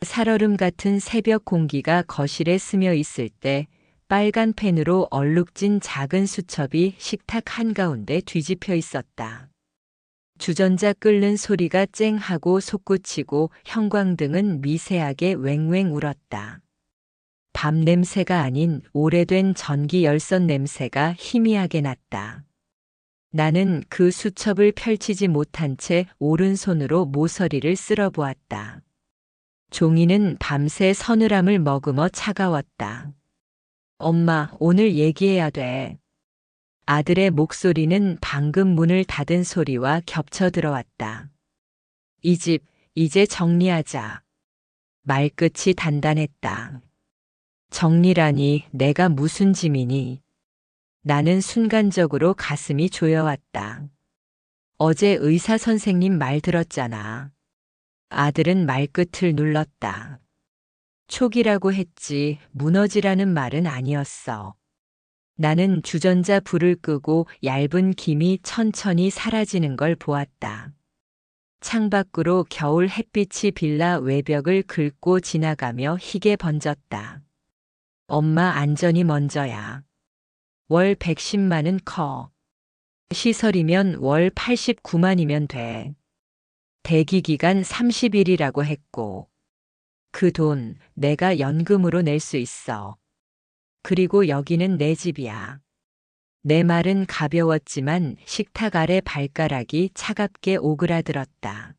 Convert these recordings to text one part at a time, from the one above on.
살얼음 같은 새벽 공기가 거실에 스며 있을 때 빨간 펜으로 얼룩진 작은 수첩이 식탁 한가운데 뒤집혀 있었다. 주전자 끓는 소리가 쨍하고 솟구치고 형광등은 미세하게 왱왱 울었다. 밤 냄새가 아닌 오래된 전기 열선 냄새가 희미하게 났다. 나는 그 수첩을 펼치지 못한 채 오른손으로 모서리를 쓸어보았다. 종이는 밤새 서늘함을 머금어 차가웠다. 엄마, 오늘 얘기해야 돼. 아들의 목소리는 방금 문을 닫은 소리와 겹쳐 들어왔다. 이 집, 이제 정리하자. 말끝이 단단했다. 정리라니 내가 무슨 짐이니? 나는 순간적으로 가슴이 조여왔다. 어제 의사 선생님 말 들었잖아. 아들은 말끝을 눌렀다. 촉이라고 했지 무너지라는 말은 아니었어. 나는 주전자 불을 끄고 얇은 김이 천천히 사라지는 걸 보았다. 창밖으로 겨울 햇빛이 빌라 외벽을 긁고 지나가며 희게 번졌다. 엄마 안전이 먼저야. 월 110만은 커. 시설이면 월 89만이면 돼. 대기 기간 30일이라고 했고. 그 돈 내가 연금으로 낼 수 있어. 그리고 여기는 내 집이야. 내 말은 가벼웠지만 식탁 아래 발가락이 차갑게 오그라들었다.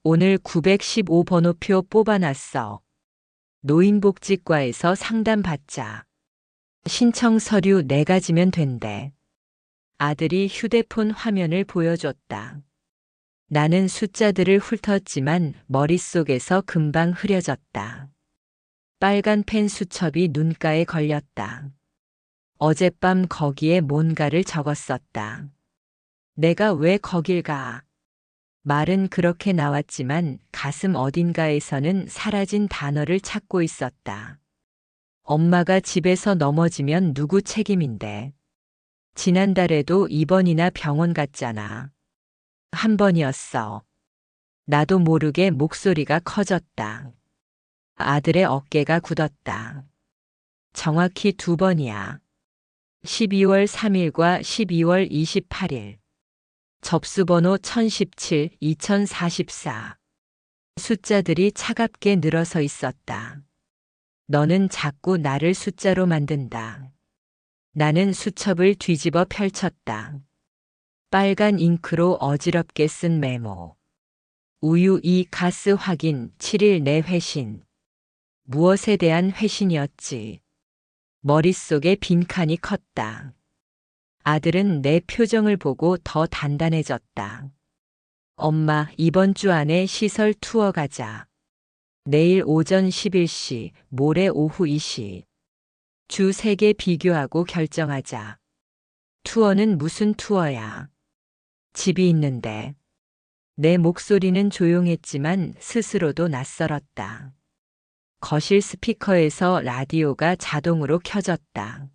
오늘 915 번호표 뽑아놨어. 노인복지과에서 상담받자. 신청 서류 4가지면 된대. 아들이 휴대폰 화면을 보여줬다. 나는 숫자들을 훑었지만 머릿속에서 금방 흐려졌다. 빨간 펜 수첩이 눈가에 걸렸다. 어젯밤 거기에 뭔가를 적었었다. 내가 왜 거길 가? 말은 그렇게 나왔지만 가슴 어딘가에서는 사라진 단어를 찾고 있었다. 엄마가 집에서 넘어지면 누구 책임인데? 지난달에도 입원이나 병원 갔잖아. 한 번이었어. 나도 모르게 목소리가 커졌다. 아들의 어깨가 굳었다. 정확히 2번이야. 12월 3일과 12월 28일. 접수번호 1017, 2044. 숫자들이 차갑게 늘어서 있었다. 너는 자꾸 나를 숫자로 만든다. 나는 수첩을 뒤집어 펼쳤다. 빨간 잉크로 어지럽게 쓴 메모. 우유 2 가스 확인 7일 내 회신. 무엇에 대한 회신이었지. 머릿속에 빈칸이 컸다. 아들은 내 표정을 보고 더 단단해졌다. 엄마, 이번 주 안에 시설 투어 가자. 내일 오전 11시, 모레 오후 2시. 주 3개 비교하고 결정하자. 투어는 무슨 투어야? 집이 있는데. 내 목소리는 조용했지만 스스로도 낯설었다. 거실 스피커에서 라디오가 자동으로 켜졌다.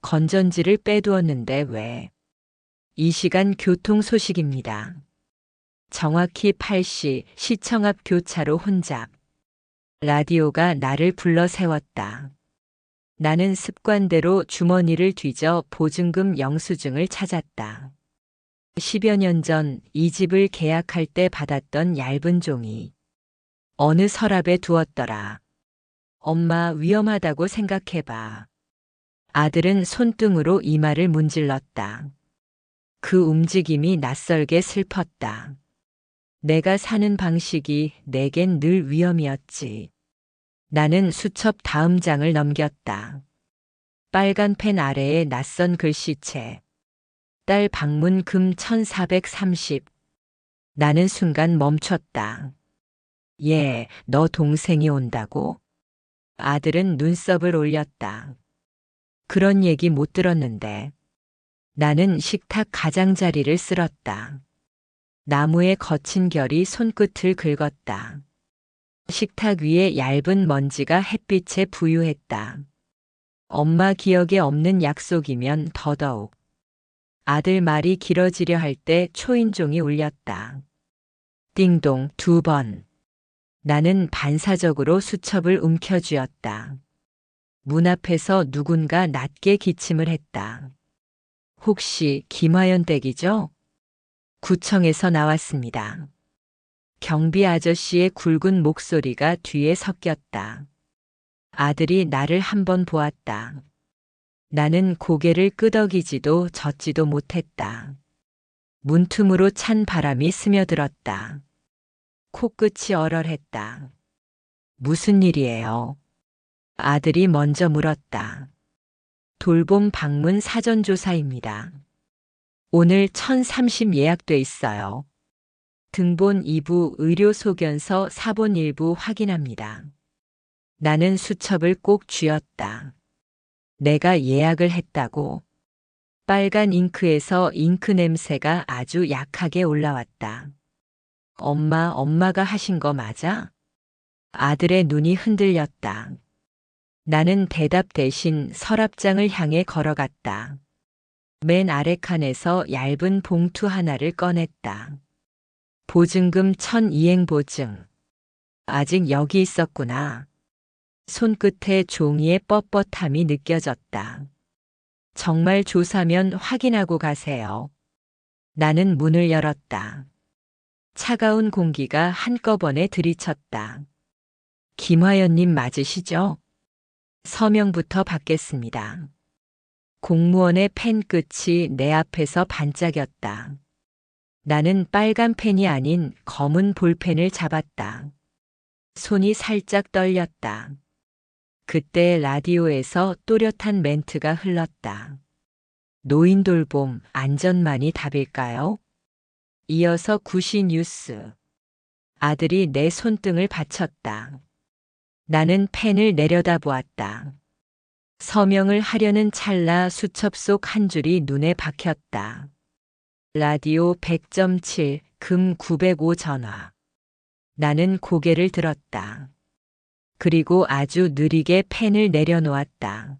건전지를 빼두었는데 왜? 이 시간 교통 소식입니다. 정확히 8시 시청 앞 교차로 혼잡. 라디오가 나를 불러 세웠다. 나는 습관대로 주머니를 뒤져 보증금 영수증을 찾았다. 10여 년 전 이 집을 계약할 때 받았던 얇은 종이. 어느 서랍에 두었더라. 엄마, 위험하다고 생각해봐. 아들은 손등으로 이마를 문질렀다. 그 움직임이 낯설게 슬펐다. 내가 사는 방식이 내겐 늘 위험이었지. 나는 수첩 다음 장을 넘겼다. 빨간 펜 아래에 낯선 글씨체. 딸 방문 금 1430. 나는 순간 멈췄다. 예, 너 동생이 온다고? 아들은 눈썹을 올렸다. 그런 얘기 못 들었는데. 나는 식탁 가장자리를 쓸었다. 나무의 거친 결이 손끝을 긁었다. 식탁 위에 얇은 먼지가 햇빛에 부유했다. 엄마 기억에 없는 약속이면 더더욱. 아들 말이 길어지려 할 때 초인종이 울렸다. 띵동 2번. 나는 반사적으로 수첩을 움켜쥐었다. 문 앞에서 누군가 낮게 기침을 했다. 혹시 김화연 댁이죠? 구청에서 나왔습니다. 경비 아저씨의 굵은 목소리가 뒤에 섞였다. 아들이 나를 한번 보았다. 나는 고개를 끄덕이지도 젓지도 못했다. 문틈으로 찬 바람이 스며들었다. 코끝이 얼얼했다. 무슨 일이에요? 아들이 먼저 물었다. 돌봄 방문 사전조사입니다. 오늘 1030 예약돼 있어요. 등본 2부 의료소견서 사본 1부 확인합니다. 나는 수첩을 꼭 쥐었다. 내가 예약을 했다고. 빨간 잉크에서 잉크 냄새가 아주 약하게 올라왔다. 엄마가 하신 거 맞아? 아들의 눈이 흔들렸다. 나는 대답 대신 서랍장을 향해 걸어갔다. 맨 아래 칸에서 얇은 봉투 하나를 꺼냈다. 보증금 1000이행 보증. 아직 여기 있었구나. 손끝에 종이의 뻣뻣함이 느껴졌다. 정말 조사면 확인하고 가세요. 나는 문을 열었다. 차가운 공기가 한꺼번에 들이쳤다. 김화연님 맞으시죠? 서명부터 받겠습니다. 공무원의 펜 끝이 내 앞에서 반짝였다. 나는 빨간 펜이 아닌 검은 볼펜을 잡았다. 손이 살짝 떨렸다. 그때 라디오에서 또렷한 멘트가 흘렀다. 노인 돌봄 안전만이 답일까요? 이어서 구시 뉴스. 아들이 내 손등을 받쳤다. 나는 펜을 내려다보았다. 서명을 하려는 찰나 수첩 속 한 줄이 눈에 박혔다. 라디오 100.7, 금 905 전화. 나는 고개를 들었다. 그리고 아주 느리게 펜을 내려놓았다.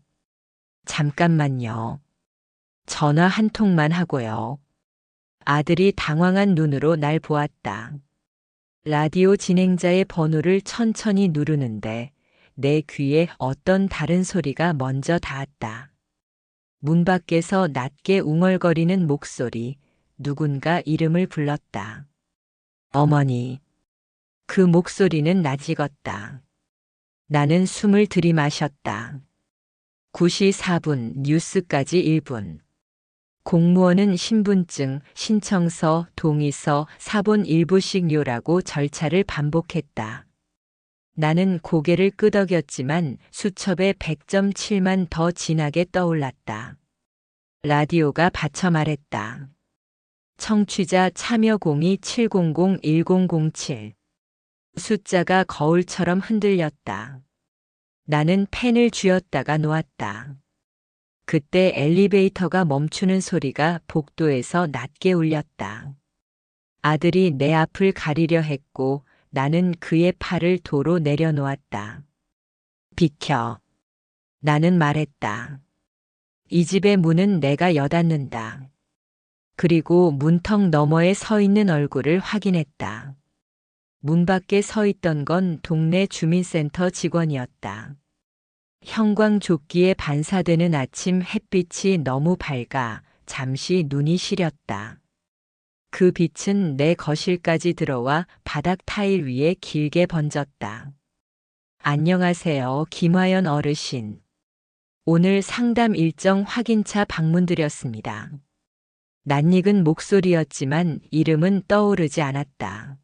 잠깐만요. 전화 한 통만 하고요. 아들이 당황한 눈으로 날 보았다. 라디오 진행자의 번호를 천천히 누르는데 내 귀에 어떤 다른 소리가 먼저 닿았다. 문 밖에서 낮게 웅얼거리는 목소리, 누군가 이름을 불렀다. 어머니. 그 목소리는 낯익었다. 나는 숨을 들이마셨다. 9시 4분, 뉴스까지 1분. 공무원은 신분증, 신청서, 동의서, 사본 1부씩 요라고 절차를 반복했다. 나는 고개를 끄덕였지만 수첩에 100.7만 더 진하게 떠올랐다. 라디오가 받쳐 말했다. 청취자 참여 02-700-1007. 숫자가 거울처럼 흔들렸다. 나는 펜을 쥐었다가 놓았다. 그때 엘리베이터가 멈추는 소리가 복도에서 낮게 울렸다. 아들이 내 앞을 가리려 했고 나는 그의 팔을 도로 내려놓았다. 비켜. 나는 말했다. 이 집의 문은 내가 여닫는다. 그리고 문턱 너머에 서 있는 얼굴을 확인했다. 문 밖에 서 있던 건 동네 주민센터 직원이었다. 형광조끼에 반사되는 아침 햇빛이 너무 밝아 잠시 눈이 시렸다. 그 빛은 내 거실까지 들어와 바닥 타일 위에 길게 번졌다. 안녕하세요, 김화연 어르신. 오늘 상담 일정 확인차 방문드렸습니다. 낯익은 목소리였지만 이름은 떠오르지 않았다.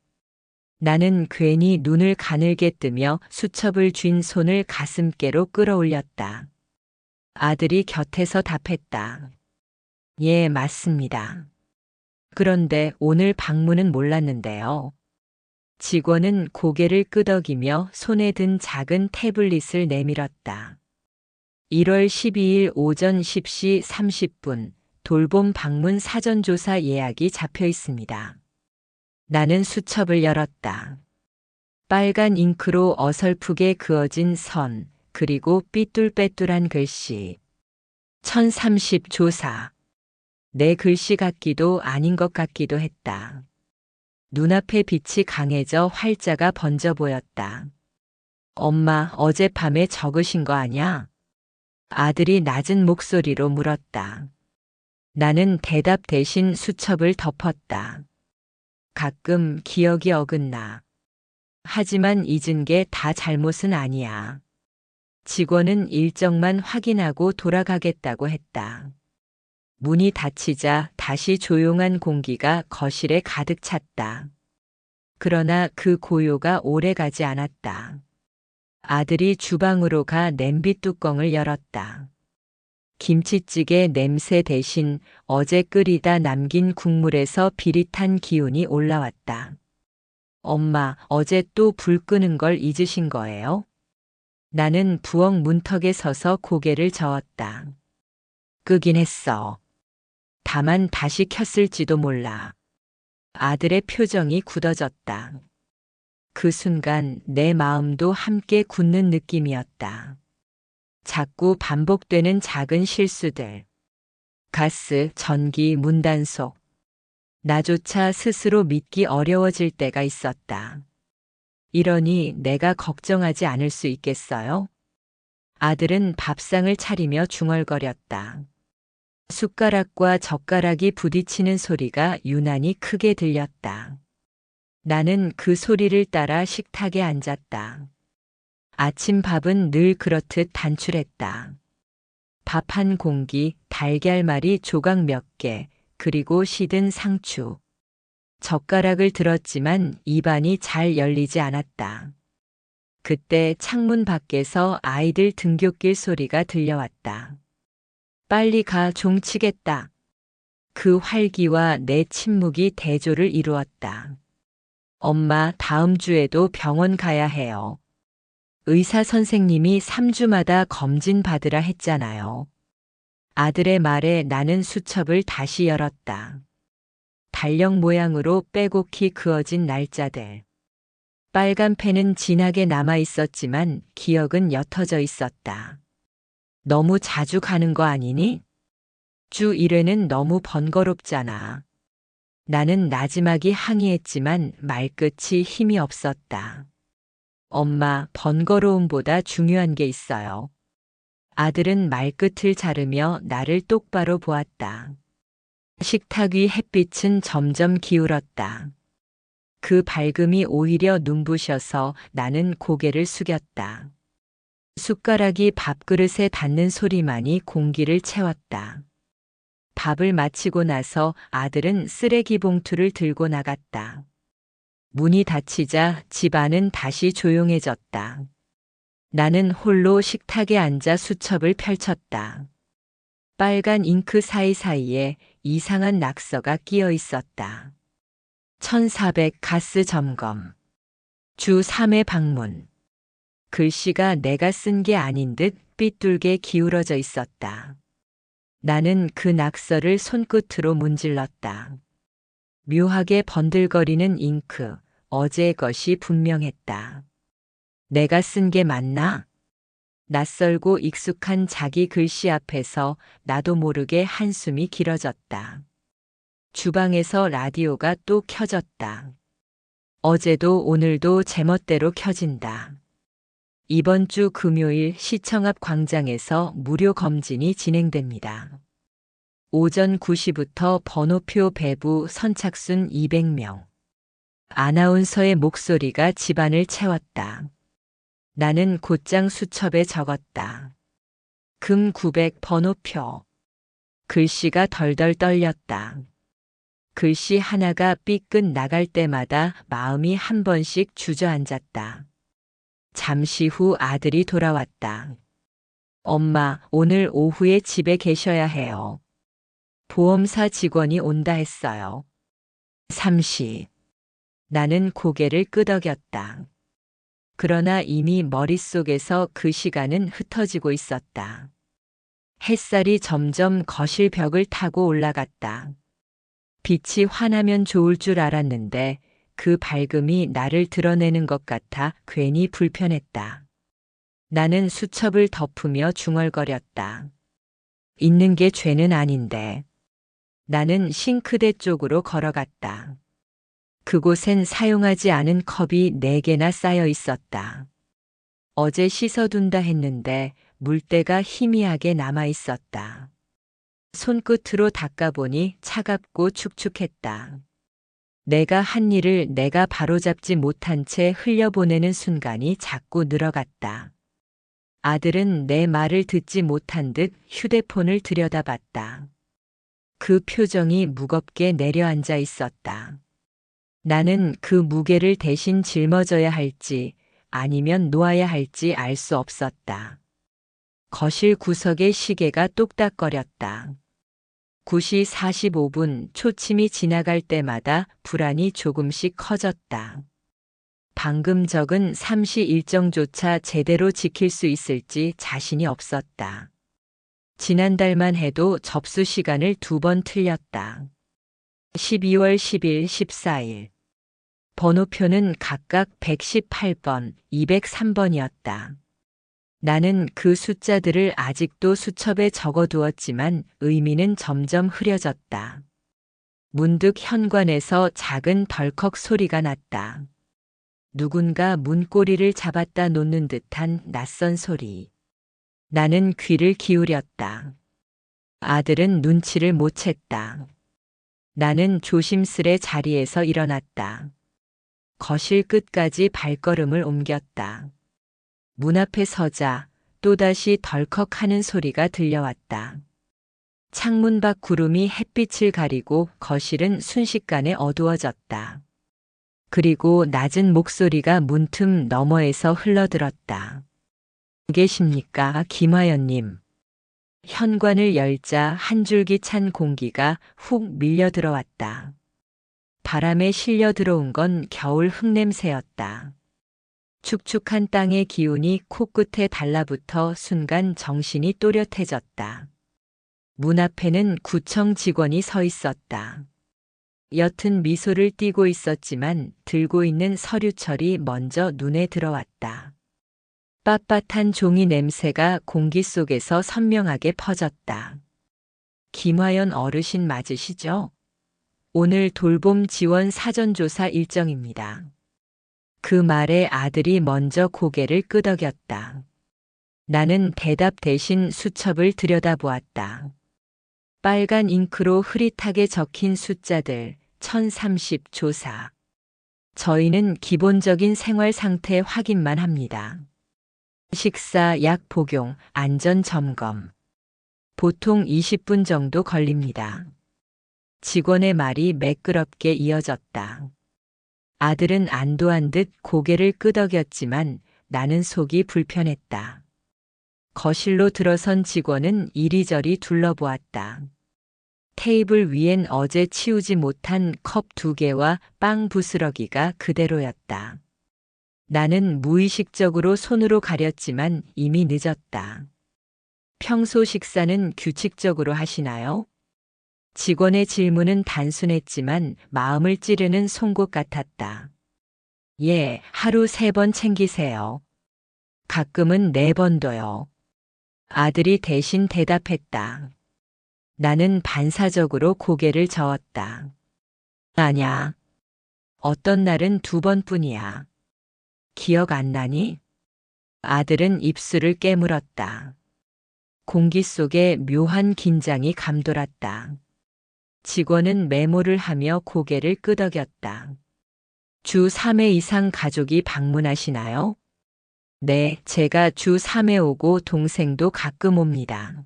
나는 괜히 눈을 가늘게 뜨며 수첩을 쥔 손을 가슴께로 끌어올렸다. 아들이 곁에서 답했다. 예, 맞습니다. 그런데 오늘 방문은 몰랐는데요. 직원은 고개를 끄덕이며 손에 든 작은 태블릿을 내밀었다. 1월 12일 오전 10시 30분 돌봄 방문 사전조사 예약이 잡혀 있습니다. 나는 수첩을 열었다. 빨간 잉크로 어설프게 그어진 선, 그리고 삐뚤빼뚤한 글씨. 1030 조사. 내 글씨 같기도 아닌 것 같기도 했다. 눈앞의 빛이 강해져 활자가 번져 보였다. 엄마, 어젯밤에 적으신 거 아냐? 아들이 낮은 목소리로 물었다. 나는 대답 대신 수첩을 덮었다. 가끔 기억이 어긋나. 하지만 잊은 게 다 잘못은 아니야. 직원은 일정만 확인하고 돌아가겠다고 했다. 문이 닫히자 다시 조용한 공기가 거실에 가득 찼다. 그러나 그 고요가 오래 가지 않았다. 아들이 주방으로 가 냄비 뚜껑을 열었다. 김치찌개 냄새 대신 어제 끓이다 남긴 국물에서 비릿한 기운이 올라왔다. 엄마, 어제 또 불 끄는 걸 잊으신 거예요? 나는 부엌 문턱에 서서 고개를 저었다. 끄긴 했어. 다만 다시 켰을지도 몰라. 아들의 표정이 굳어졌다. 그 순간 내 마음도 함께 굳는 느낌이었다. 자꾸 반복되는 작은 실수들. 가스, 전기, 문단속. 나조차 스스로 믿기 어려워질 때가 있었다. 이러니 내가 걱정하지 않을 수 있겠어요? 아들은 밥상을 차리며 중얼거렸다. 숟가락과 젓가락이 부딪히는 소리가 유난히 크게 들렸다. 나는 그 소리를 따라 식탁에 앉았다. 아침 밥은 늘 그렇듯 단출했다. 밥 한 공기, 달걀말이 조각 몇 개, 그리고 시든 상추. 젓가락을 들었지만 입안이 잘 열리지 않았다. 그때 창문 밖에서 아이들 등굣길 소리가 들려왔다. 빨리 가, 종치겠다. 그 활기와 내 침묵이 대조를 이루었다. 엄마, 다음 주에도 병원 가야 해요. 의사 선생님이 3주마다 검진 받으라 했잖아요. 아들의 말에 나는 수첩을 다시 열었다. 달력 모양으로 빼곡히 그어진 날짜들. 빨간 펜은 진하게 남아 있었지만 기억은 옅어져 있었다. 너무 자주 가는 거 아니니? 주 1회는 너무 번거롭잖아. 나는 나지막이 항의했지만 말끝이 힘이 없었다. 엄마, 번거로움보다 중요한 게 있어요. 아들은 말끝을 자르며 나를 똑바로 보았다. 식탁 위 햇빛은 점점 기울었다. 그 밝음이 오히려 눈부셔서 나는 고개를 숙였다. 숟가락이 밥그릇에 닿는 소리만이 공기를 채웠다. 밥을 마치고 나서 아들은 쓰레기 봉투를 들고 나갔다. 문이 닫히자 집안은 다시 조용해졌다. 나는 홀로 식탁에 앉아 수첩을 펼쳤다. 빨간 잉크 사이사이에 이상한 낙서가 끼어 있었다. 1400 가스 점검. 주 3회 방문. 글씨가 내가 쓴 게 아닌 듯 삐뚤게 기울어져 있었다. 나는 그 낙서를 손끝으로 문질렀다. 묘하게 번들거리는 잉크, 어제의 것이 분명했다. 내가 쓴 게 맞나? 낯설고 익숙한 자기 글씨 앞에서 나도 모르게 한숨이 길어졌다. 주방에서 라디오가 또 켜졌다. 어제도 오늘도 제멋대로 켜진다. 이번 주 금요일 시청 앞 광장에서 무료 검진이 진행됩니다. 오전 9시부터 번호표 배부 선착순 200명. 아나운서의 목소리가 집안을 채웠다. 나는 곧장 수첩에 적었다. 금 900 번호표. 글씨가 덜덜 떨렸다. 글씨 하나가 삐끗 나갈 때마다 마음이 한 번씩 주저앉았다. 잠시 후 아들이 돌아왔다. 엄마, 오늘 오후에 집에 계셔야 해요. 보험사 직원이 온다 했어요. 30. 나는 고개를 끄덕였다. 그러나 이미 머릿속에서 그 시간은 흩어지고 있었다. 햇살이 점점 거실 벽을 타고 올라갔다. 빛이 환하면 좋을 줄 알았는데 그 밝음이 나를 드러내는 것 같아 괜히 불편했다. 나는 수첩을 덮으며 중얼거렸다. 잊는 게 죄는 아닌데. 나는 싱크대 쪽으로 걸어갔다. 그곳엔 사용하지 않은 컵이 4개나 쌓여 있었다. 어제 씻어둔다 했는데 물때가 희미하게 남아 있었다. 손끝으로 닦아보니 차갑고 축축했다. 내가 한 일을 내가 바로잡지 못한 채 흘려보내는 순간이 자꾸 늘어갔다. 아들은 내 말을 듣지 못한 듯 휴대폰을 들여다봤다. 그 표정이 무겁게 내려앉아 있었다. 나는 그 무게를 대신 짊어져야 할지 아니면 놓아야 할지 알 수 없었다. 거실 구석의 시계가 똑딱거렸다. 9시 45분 초침이 지나갈 때마다 불안이 조금씩 커졌다. 방금 적은 삼시 일정조차 제대로 지킬 수 있을지 자신이 없었다. 지난달만 해도 접수 시간을 2번 틀렸다. 12월 10일, 14일. 번호표는 각각 118번, 203번이었다. 나는 그 숫자들을 아직도 수첩에 적어두었지만 의미는 점점 흐려졌다. 문득 현관에서 작은 덜컥 소리가 났다. 누군가 문고리를 잡았다 놓는 듯한 낯선 소리. 나는 귀를 기울였다. 아들은 눈치를 못 챘다. 나는 조심스레 자리에서 일어났다. 거실 끝까지 발걸음을 옮겼다. 문 앞에 서자 또다시 덜컥하는 소리가 들려왔다. 창문 밖 구름이 햇빛을 가리고 거실은 순식간에 어두워졌다. 그리고 낮은 목소리가 문틈 너머에서 흘러들었다. 계십니까, 김화연님. 현관을 열자 한 줄기 찬 공기가 훅 밀려 들어왔다. 바람에 실려 들어온 건 겨울 흙냄새였다. 축축한 땅의 기운이 코끝에 달라붙어 순간 정신이 또렷해졌다. 문 앞에는 구청 직원이 서 있었다. 옅은 미소를 띠고 있었지만 들고 있는 서류철이 먼저 눈에 들어왔다. 빳빳한 종이 냄새가 공기 속에서 선명하게 퍼졌다. 김화연 어르신 맞으시죠? 오늘 돌봄 지원 사전조사 일정입니다. 그 말에 아들이 먼저 고개를 끄덕였다. 나는 대답 대신 수첩을 들여다보았다. 빨간 잉크로 흐릿하게 적힌 숫자들 1030 조사. 저희는 기본적인 생활 상태 확인만 합니다. 식사, 약 복용, 안전 점검. 보통 20분 정도 걸립니다. 직원의 말이 매끄럽게 이어졌다. 아들은 안도한 듯 고개를 끄덕였지만 나는 속이 불편했다. 거실로 들어선 직원은 이리저리 둘러보았다. 테이블 위엔 어제 치우지 못한 컵 2개와 빵 부스러기가 그대로였다. 나는 무의식적으로 손으로 가렸지만 이미 늦었다. 평소 식사는 규칙적으로 하시나요? 직원의 질문은 단순했지만 마음을 찌르는 송곳 같았다. 예, 하루 3번 챙기세요. 가끔은 4번도요. 아들이 대신 대답했다. 나는 반사적으로 고개를 저었다. 아냐. 어떤 날은 2번뿐이야. 기억 안 나니? 아들은 입술을 깨물었다. 공기 속에 묘한 긴장이 감돌았다. 직원은 메모를 하며 고개를 끄덕였다. 주 3회 이상 가족이 방문하시나요? 네, 제가 주 3회 오고 동생도 가끔 옵니다.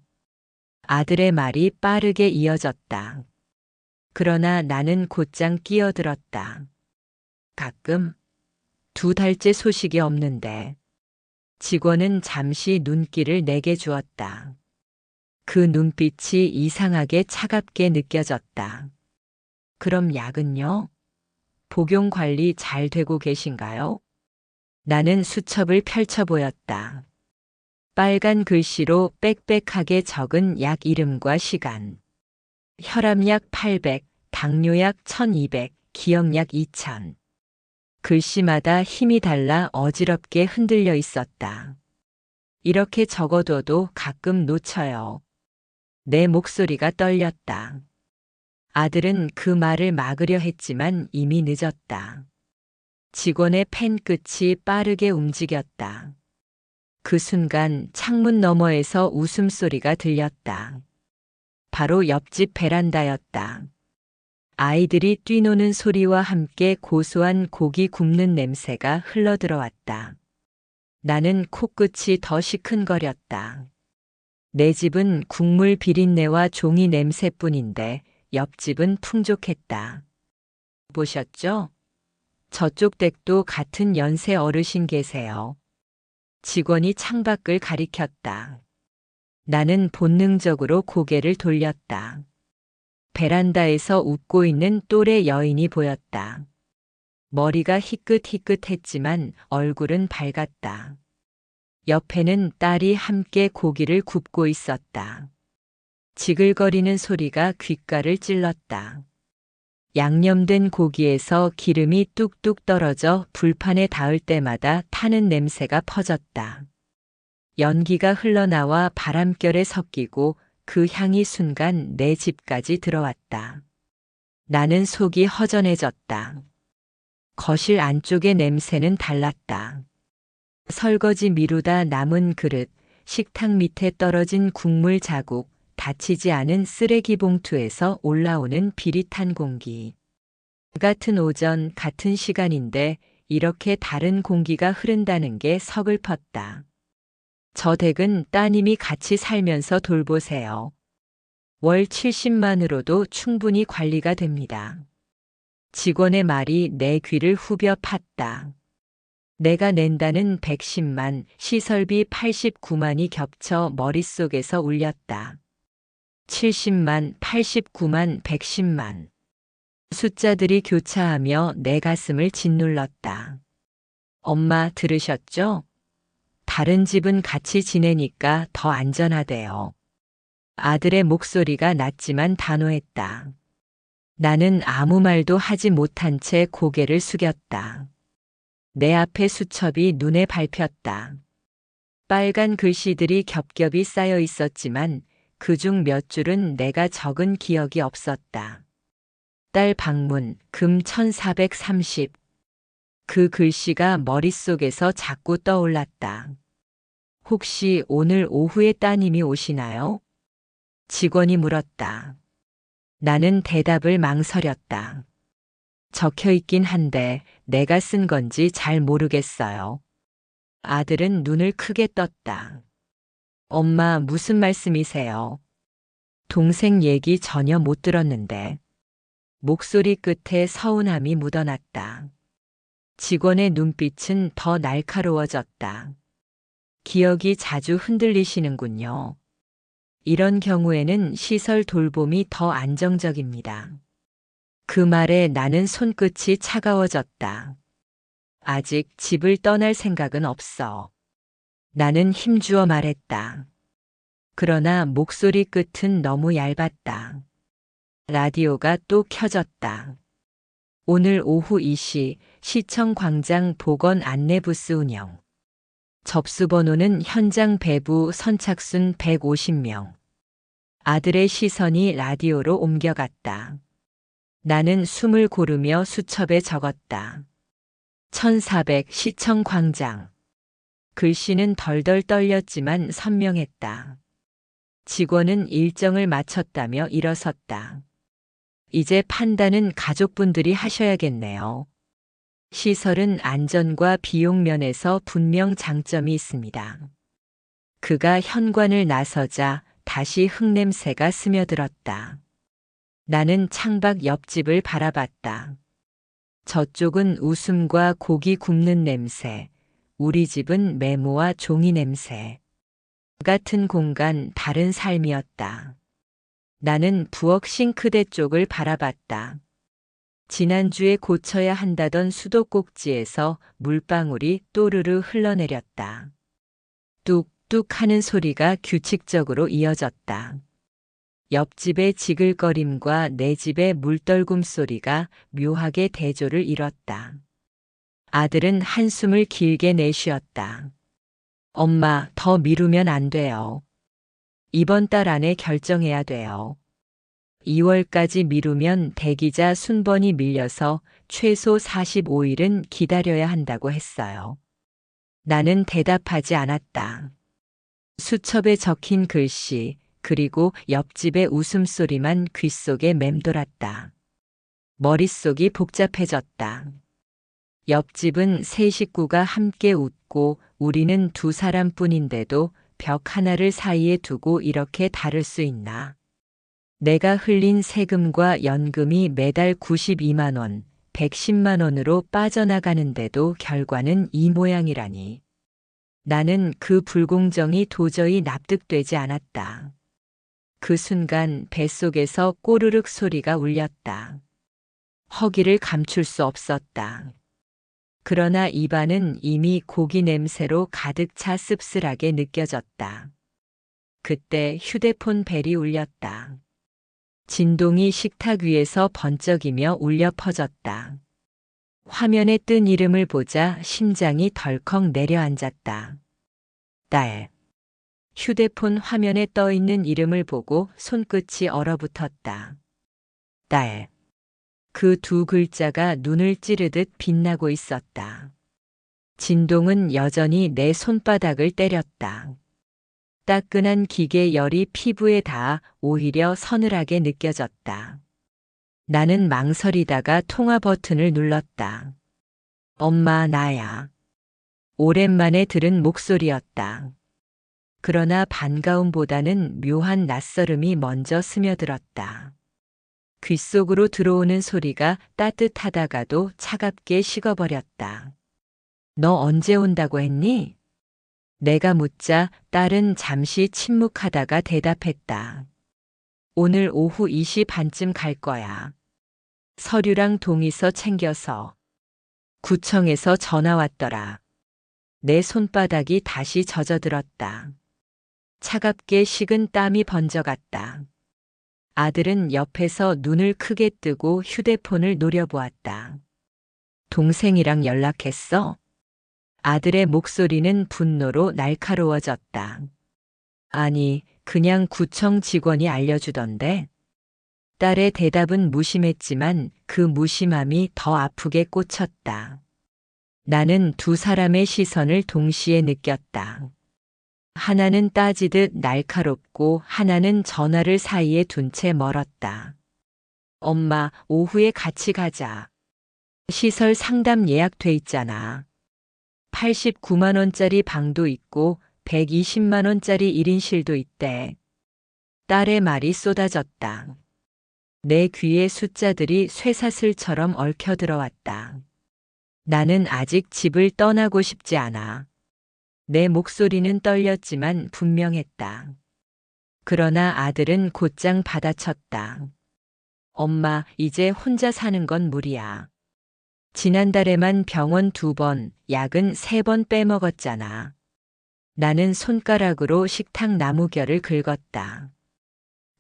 아들의 말이 빠르게 이어졌다. 그러나 나는 곧장 끼어들었다. 가끔? 2달째 소식이 없는데. 직원은 잠시 눈길을 내게 주었다. 그 눈빛이 이상하게 차갑게 느껴졌다. 그럼 약은요? 복용 관리 잘 되고 계신가요? 나는 수첩을 펼쳐 보였다. 빨간 글씨로 빽빽하게 적은 약 이름과 시간. 혈압약 800, 당뇨약 1200, 기억약 2000. 글씨마다 힘이 달라 어지럽게 흔들려 있었다. 이렇게 적어둬도 가끔 놓쳐요. 내 목소리가 떨렸다. 아들은 그 말을 막으려 했지만 이미 늦었다. 직원의 펜 끝이 빠르게 움직였다. 그 순간 창문 너머에서 웃음소리가 들렸다. 바로 옆집 베란다였다. 아이들이 뛰노는 소리와 함께 고소한 고기 굽는 냄새가 흘러들어왔다. 나는 코끝이 더 시큰거렸다. 내 집은 국물 비린내와 종이 냄새뿐인데 옆집은 풍족했다. 보셨죠? 저쪽 댁도 같은 연세 어르신 계세요. 직원이 창밖을 가리켰다. 나는 본능적으로 고개를 돌렸다. 베란다에서 웃고 있는 또래 여인이 보였다. 머리가 희끗희끗했지만 얼굴은 밝았다. 옆에는 딸이 함께 고기를 굽고 있었다. 지글거리는 소리가 귓가를 찔렀다. 양념된 고기에서 기름이 뚝뚝 떨어져 불판에 닿을 때마다 타는 냄새가 퍼졌다. 연기가 흘러나와 바람결에 섞이고 그 향이 순간 내 집까지 들어왔다. 나는 속이 허전해졌다. 거실 안쪽의 냄새는 달랐다. 설거지 미루다 남은 그릇, 식탁 밑에 떨어진 국물 자국, 닫히지 않은 쓰레기 봉투에서 올라오는 비릿한 공기. 같은 오전, 같은 시간인데 이렇게 다른 공기가 흐른다는 게 서글펐다. 저 댁은 따님이 같이 살면서 돌보세요. 월 70만으로도 충분히 관리가 됩니다. 직원의 말이 내 귀를 후벼 팠다. 내가 낸다는 110만, 시설비 89만이 겹쳐 머릿속에서 울렸다. 70만, 89만, 110만. 숫자들이 교차하며 내 가슴을 짓눌렀다. 엄마 들으셨죠? 다른 집은 같이 지내니까 더 안전하대요. 아들의 목소리가 낮지만 단호했다. 나는 아무 말도 하지 못한 채 고개를 숙였다. 내 앞에 수첩이 눈에 밟혔다. 빨간 글씨들이 겹겹이 쌓여 있었지만 그중 몇 줄은 내가 적은 기억이 없었다. 딸 방문, 금 1430. 그 글씨가 머릿속에서 자꾸 떠올랐다. 혹시 오늘 오후에 따님이 오시나요? 직원이 물었다. 나는 대답을 망설였다. 적혀 있긴 한데 내가 쓴 건지 잘 모르겠어요. 아들은 눈을 크게 떴다. 엄마 무슨 말씀이세요? 동생 얘기 전혀 못 들었는데. 목소리 끝에 서운함이 묻어났다. 직원의 눈빛은 더 날카로워졌다. 기억이 자주 흔들리시는군요. 이런 경우에는 시설 돌봄이 더 안정적입니다. 그 말에 나는 손끝이 차가워졌다. 아직 집을 떠날 생각은 없어. 나는 힘주어 말했다. 그러나 목소리 끝은 너무 얇았다. 라디오가 또 켜졌다. 오늘 오후 2시 시청광장 보건 안내부스 운영. 접수번호는 현장 배부 선착순 150명. 아들의 시선이 라디오로 옮겨갔다. 나는 숨을 고르며 수첩에 적었다. 1400 시청광장. 글씨는 덜덜 떨렸지만 선명했다. 직원은 일정을 마쳤다며 일어섰다. 이제 판단은 가족분들이 하셔야겠네요. 시설은 안전과 비용 면에서 분명 장점이 있습니다. 그가 현관을 나서자 다시 흙냄새가 스며들었다. 나는 창밖 옆집을 바라봤다. 저쪽은 웃음과 고기 굽는 냄새, 우리 집은 메모와 종이 냄새. 같은 공간, 다른 삶이었다. 나는 부엌 싱크대 쪽을 바라봤다. 지난주에 고쳐야 한다던 수도꼭지에서 물방울이 또르르 흘러내렸다. 뚝뚝 하는 소리가 규칙적으로 이어졌다. 옆집의 지글거림과 내 집의 물떨굼 소리가 묘하게 대조를 이뤘다. 아들은 한숨을 길게 내쉬었다. 엄마, 더 미루면 안 돼요. 이번 달 안에 결정해야 돼요. 2월까지 미루면 대기자 순번이 밀려서 최소 45일은 기다려야 한다고 했어요. 나는 대답하지 않았다. 수첩에 적힌 글씨, 그리고 옆집의 웃음소리만 귓속에 맴돌았다. 머릿속이 복잡해졌다. 옆집은 세 식구가 함께 웃고 우리는 두 사람뿐인데도 벽 하나를 사이에 두고 이렇게 다를 수 있나? 내가 흘린 세금과 연금이 매달 92만 원, 110만 원으로 빠져나가는데도 결과는 이 모양이라니. 나는 그 불공정이 도저히 납득되지 않았다. 그 순간 뱃속에서 꼬르륵 소리가 울렸다. 허기를 감출 수 없었다. 그러나 입안은 이미 고기 냄새로 가득 차 씁쓸하게 느껴졌다. 그때 휴대폰 벨이 울렸다. 진동이 식탁 위에서 번쩍이며 울려 퍼졌다. 화면에 뜬 이름을 보자 심장이 덜컥 내려앉았다. 딸. 휴대폰 화면에 떠 있는 이름을 보고 손끝이 얼어붙었다. 딸. 그 두 글자가 눈을 찌르듯 빛나고 있었다. 진동은 여전히 내 손바닥을 때렸다. 따끈한 기계 열이 피부에 닿아 오히려 서늘하게 느껴졌다. 나는 망설이다가 통화 버튼을 눌렀다. 엄마, 나야. 오랜만에 들은 목소리였다. 그러나 반가움보다는 묘한 낯설음이 먼저 스며들었다. 귓속으로 들어오는 소리가 따뜻하다가도 차갑게 식어버렸다. 너 언제 온다고 했니? 내가 묻자 딸은 잠시 침묵하다가 대답했다. 오늘 오후 2시 반쯤 갈 거야. 서류랑 동의서 챙겨서. 구청에서 전화 왔더라. 내 손바닥이 다시 젖어들었다. 차갑게 식은 땀이 번져갔다. 아들은 옆에서 눈을 크게 뜨고 휴대폰을 노려보았다. 동생이랑 연락했어? 아들의 목소리는 분노로 날카로워졌다. 아니, 그냥 구청 직원이 알려주던데. 딸의 대답은 무심했지만 그 무심함이 더 아프게 꽂혔다. 나는 두 사람의 시선을 동시에 느꼈다. 하나는 따지듯 날카롭고 하나는 전화를 사이에 둔 채 멀었다. 엄마, 오후에 같이 가자. 시설 상담 예약돼 있잖아. 89만 원짜리 방도 있고 120만 원짜리 1인실도 있대. 딸의 말이 쏟아졌다. 내 귀에 숫자들이 쇠사슬처럼 얽혀 들어왔다. 나는 아직 집을 떠나고 싶지 않아. 내 목소리는 떨렸지만 분명했다. 그러나 아들은 곧장 받아쳤다. 엄마, 이제 혼자 사는 건 무리야. 지난달에만 병원 2번, 약은 3번 빼먹었잖아. 나는 손가락으로 식탁 나무결을 긁었다.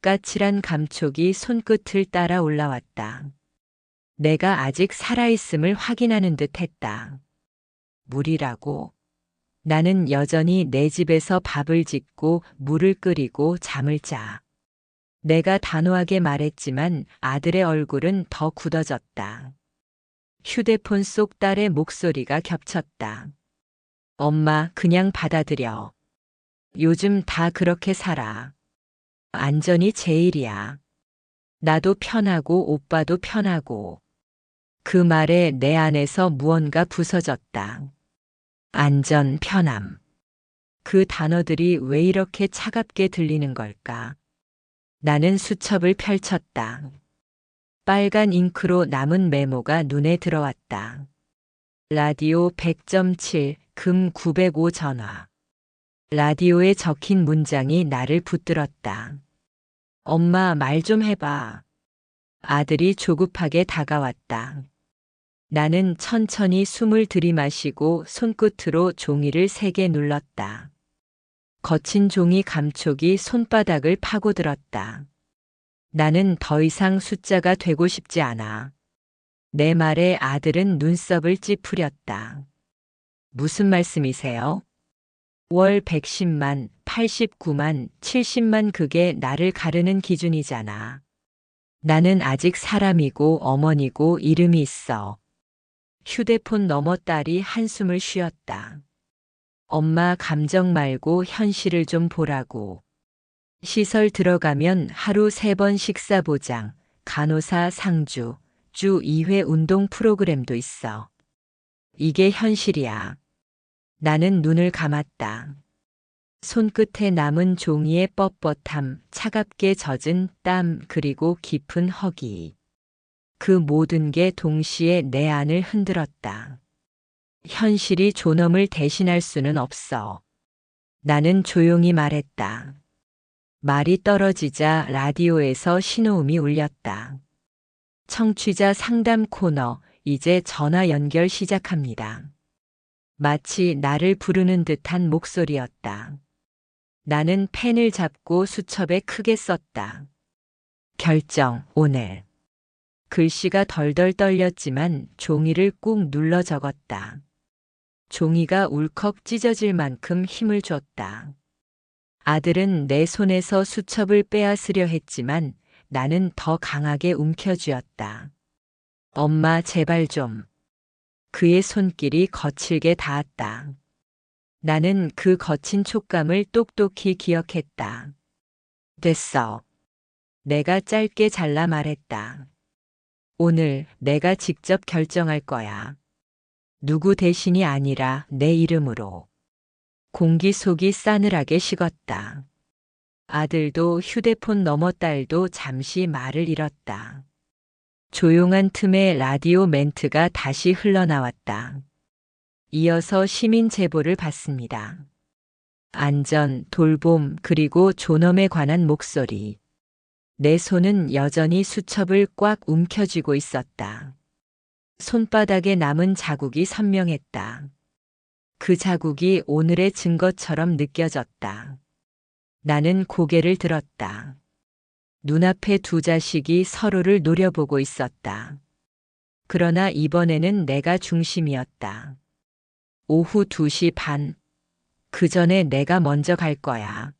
까칠한 감촉이 손끝을 따라 올라왔다. 내가 아직 살아있음을 확인하는 듯 했다. 무리라고. 나는 여전히 내 집에서 밥을 짓고 물을 끓이고 잠을 자. 내가 단호하게 말했지만 아들의 얼굴은 더 굳어졌다. 휴대폰 속 딸의 목소리가 겹쳤다. 엄마, 그냥 받아들여. 요즘 다 그렇게 살아. 안전이 제일이야. 나도 편하고 오빠도 편하고. 그 말에 내 안에서 무언가 부서졌다. 안전, 편함. 그 단어들이 왜 이렇게 차갑게 들리는 걸까? 나는 수첩을 펼쳤다. 빨간 잉크로 남은 메모가 눈에 들어왔다. 라디오 100.7, 금 905 전화. 라디오에 적힌 문장이 나를 붙들었다. 엄마, 말 좀 해봐. 아들이 조급하게 다가왔다. 나는 천천히 숨을 들이마시고 손끝으로 종이를 세게 눌렀다. 거친 종이 감촉이 손바닥을 파고들었다. 나는 더 이상 숫자가 되고 싶지 않아. 내 말에 아들은 눈썹을 찌푸렸다. 무슨 말씀이세요? 월 110만, 89만, 70만 그게 나를 가르는 기준이잖아. 나는 아직 사람이고 어머니고 이름이 있어. 휴대폰 너머 딸이 한숨을 쉬었다. 엄마 감정 말고 현실을 좀 보라고. 시설 들어가면 하루 3번 식사 보장, 간호사 상주, 주 2회 운동 프로그램도 있어. 이게 현실이야. 나는 눈을 감았다. 손끝에 남은 종이의 뻣뻣함, 차갑게 젖은 땀, 그리고 깊은 허기. 그 모든 게 동시에 내 안을 흔들었다. 현실이 존엄을 대신할 수는 없어. 나는 조용히 말했다. 말이 떨어지자 라디오에서 신호음이 울렸다. 청취자 상담 코너, 이제 전화 연결 시작합니다. 마치 나를 부르는 듯한 목소리였다. 나는 펜을 잡고 수첩에 크게 썼다. 결정, 오늘. 글씨가 덜덜 떨렸지만 종이를 꾹 눌러 적었다. 종이가 울컥 찢어질 만큼 힘을 줬다. 아들은 내 손에서 수첩을 빼앗으려 했지만 나는 더 강하게 움켜쥐었다. 엄마, 제발 좀. 그의 손길이 거칠게 닿았다. 나는 그 거친 촉감을 똑똑히 기억했다. 됐어. 내가 짧게 잘라 말했다. 오늘 내가 직접 결정할 거야. 누구 대신이 아니라 내 이름으로. 공기 속이 싸늘하게 식었다. 아들도 휴대폰 너머 딸도 잠시 말을 잃었다. 조용한 틈에 라디오 멘트가 다시 흘러나왔다. 이어서 시민 제보를 받습니다. 안전, 돌봄, 그리고 존엄에 관한 목소리. 내 손은 여전히 수첩을 꽉 움켜쥐고 있었다. 손바닥에 남은 자국이 선명했다. 그 자국이 오늘의 증거처럼 느껴졌다. 나는 고개를 들었다. 눈앞에 두 자식이 서로를 노려보고 있었다. 그러나 이번에는 내가 중심이었다. 오후 2시 반. 그 전에 내가 먼저 갈 거야.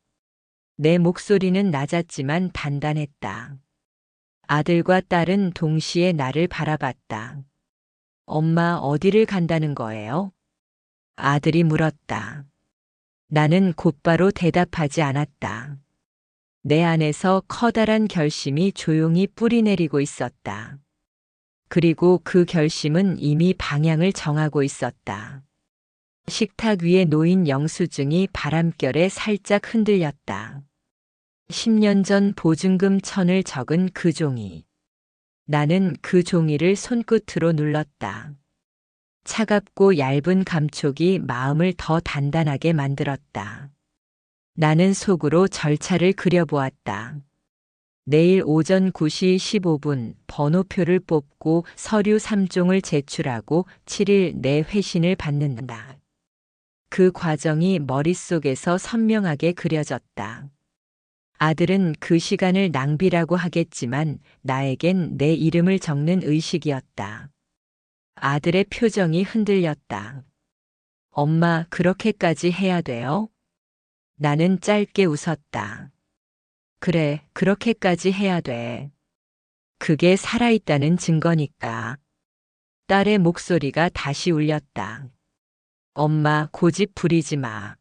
내 목소리는 낮았지만 단단했다. 아들과 딸은 동시에 나를 바라봤다. 엄마, 어디를 간다는 거예요? 아들이 물었다. 나는 곧바로 대답하지 않았다. 내 안에서 커다란 결심이 조용히 뿌리내리고 있었다. 그리고 그 결심은 이미 방향을 정하고 있었다. 식탁 위에 놓인 영수증이 바람결에 살짝 흔들렸다. 10년 전 보증금 1,000을 적은 그 종이. 나는 그 종이를 손끝으로 눌렀다. 차갑고 얇은 감촉이 마음을 더 단단하게 만들었다. 나는 속으로 절차를 그려보았다. 내일 오전 9시 15분 번호표를 뽑고 서류 3종을 제출하고 7일 내 회신을 받는다. 그 과정이 머릿속에서 선명하게 그려졌다. 아들은 그 시간을 낭비라고 하겠지만 나에겐 내 이름을 적는 의식이었다. 아들의 표정이 흔들렸다. 엄마, 그렇게까지 해야 돼요? 나는 짧게 웃었다. 그래, 그렇게까지 해야 돼. 그게 살아있다는 증거니까. 딸의 목소리가 다시 울렸다. 엄마, 고집 부리지 마.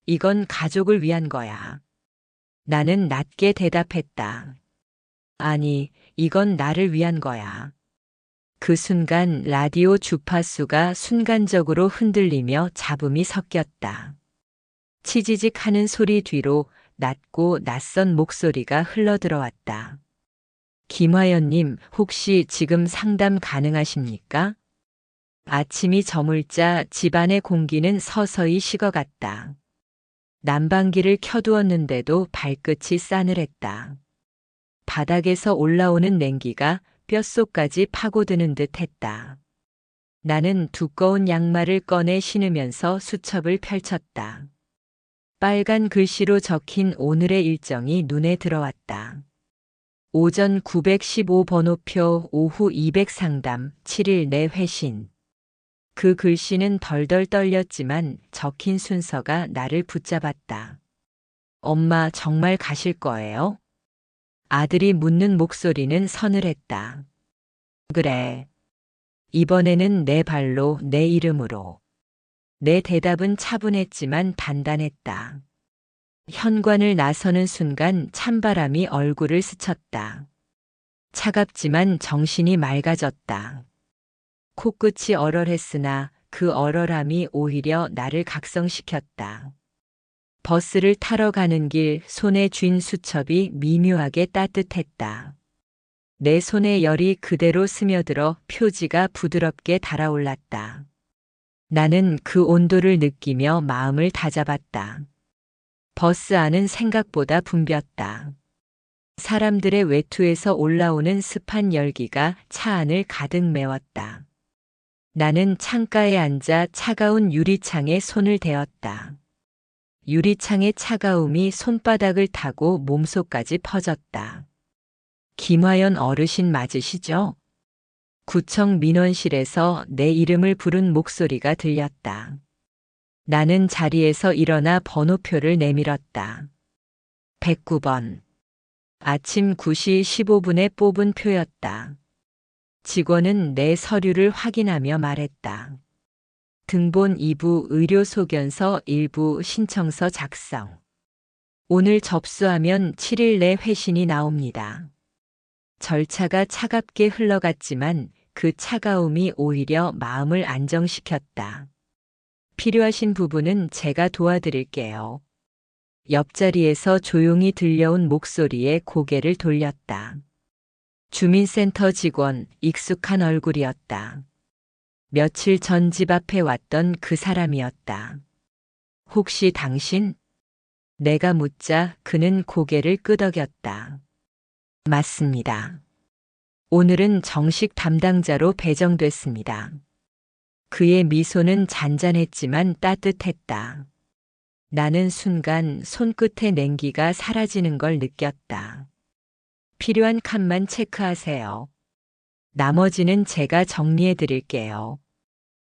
이건 가족을 위한 거야. 나는 낮게 대답했다. 아니, 이건 나를 위한 거야. 그 순간 라디오 주파수가 순간적으로 흔들리며 잡음이 섞였다. 치지직 하는 소리 뒤로 낮고 낯선 목소리가 흘러들어왔다. 김화연님, 혹시 지금 상담 가능하십니까? 아침이 저물자 집안의 공기는 서서히 식어갔다. 난방기를 켜두었는데도 발끝이 싸늘했다. 바닥에서 올라오는 냉기가 뼛속까지 파고드는 듯 했다. 나는 두꺼운 양말을 꺼내 신으면서 수첩을 펼쳤다. 빨간 글씨로 적힌 오늘의 일정이 눈에 들어왔다. 오전 915 번호표, 오후 200 상담, 7일 내 회신. 그 글씨는 덜덜 떨렸지만 적힌 순서가 나를 붙잡았다. 엄마, 정말 가실 거예요? 아들이 묻는 목소리는 서늘했다. 그래. 이번에는 내 발로, 내 이름으로. 내 대답은 차분했지만 단단했다. 현관을 나서는 순간 찬바람이 얼굴을 스쳤다. 차갑지만 정신이 맑아졌다. 코끝이 얼얼했으나 그 얼얼함이 오히려 나를 각성시켰다. 버스를 타러 가는 길 손에 쥔 수첩이 미묘하게 따뜻했다. 내 손에 열이 그대로 스며들어 표지가 부드럽게 달아올랐다. 나는 그 온도를 느끼며 마음을 다잡았다. 버스 안은 생각보다 붐볐다. 사람들의 외투에서 올라오는 습한 열기가 차 안을 가득 메웠다. 나는 창가에 앉아 차가운 유리창에 손을 대었다. 유리창의 차가움이 손바닥을 타고 몸속까지 퍼졌다. 김화연 어르신 맞으시죠? 구청 민원실에서 내 이름을 부른 목소리가 들렸다. 나는 자리에서 일어나 번호표를 내밀었다. 109번. 아침 9시 15분에 뽑은 표였다. 직원은 내 서류를 확인하며 말했다. 등본 2부 의료 소견서 1부 신청서 작성. 오늘 접수하면 7일 내 회신이 나옵니다. 절차가 차갑게 흘러갔지만 그 차가움이 오히려 마음을 안정시켰다. 필요하신 부분은 제가 도와드릴게요. 옆자리에서 조용히 들려온 목소리에 고개를 돌렸다. 주민센터 직원, 익숙한 얼굴이었다. 며칠 전 집 앞에 왔던 그 사람이었다. 혹시 당신? 내가 묻자 그는 고개를 끄덕였다. 맞습니다. 오늘은 정식 담당자로 배정됐습니다. 그의 미소는 잔잔했지만 따뜻했다. 나는 순간 손끝의 냉기가 사라지는 걸 느꼈다. 필요한 칸만 체크하세요. 나머지는 제가 정리해 드릴게요.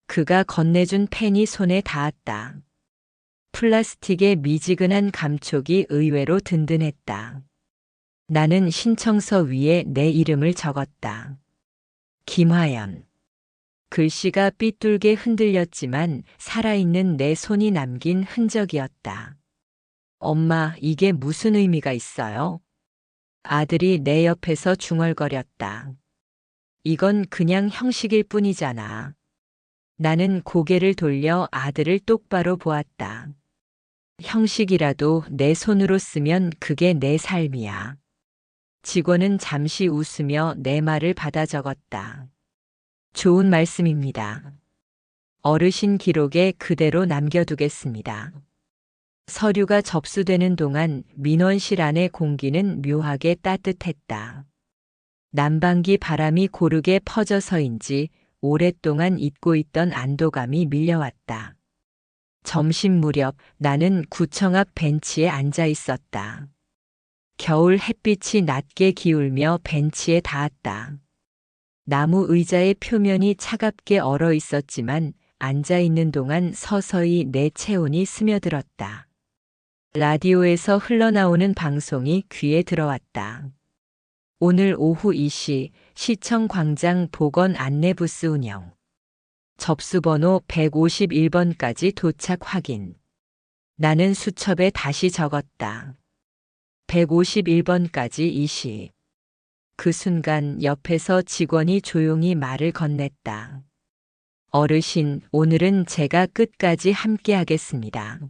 그가 건네준 펜이 손에 닿았다. 플라스틱의 미지근한 감촉이 의외로 든든했다. 나는 신청서 위에 내 이름을 적었다. 김화연. 글씨가 삐뚤게 흔들렸지만 살아있는 내 손이 남긴 흔적이었다. 엄마, 이게 무슨 의미가 있어요? 아들이 내 옆에서 중얼거렸다. 이건 그냥 형식일 뿐이잖아. 나는 고개를 돌려 아들을 똑바로 보았다. 형식이라도 내 손으로 쓰면 그게 내 삶이야. 직원은 잠시 웃으며 내 말을 받아 적었다. 좋은 말씀입니다. 어르신 기록에 그대로 남겨두겠습니다. 서류가 접수되는 동안 민원실 안의 공기는 묘하게 따뜻했다. 난방기 바람이 고르게 퍼져서인지 오랫동안 잊고 있던 안도감이 밀려왔다. 점심 무렵 나는 구청 앞 벤치에 앉아 있었다. 겨울 햇빛이 낮게 기울며 벤치에 닿았다. 나무 의자의 표면이 차갑게 얼어 있었지만 앉아 있는 동안 서서히 내 체온이 스며들었다. 라디오에서 흘러나오는 방송이 귀에 들어왔다. 오늘 오후 2시 시청 광장 보건 안내부스 운영. 접수번호 151번까지 도착 확인. 나는 수첩에 다시 적었다. 151번까지 2시. 그 순간 옆에서 직원이 조용히 말을 건넸다. 어르신, 오늘은 제가 끝까지 함께 하겠습니다.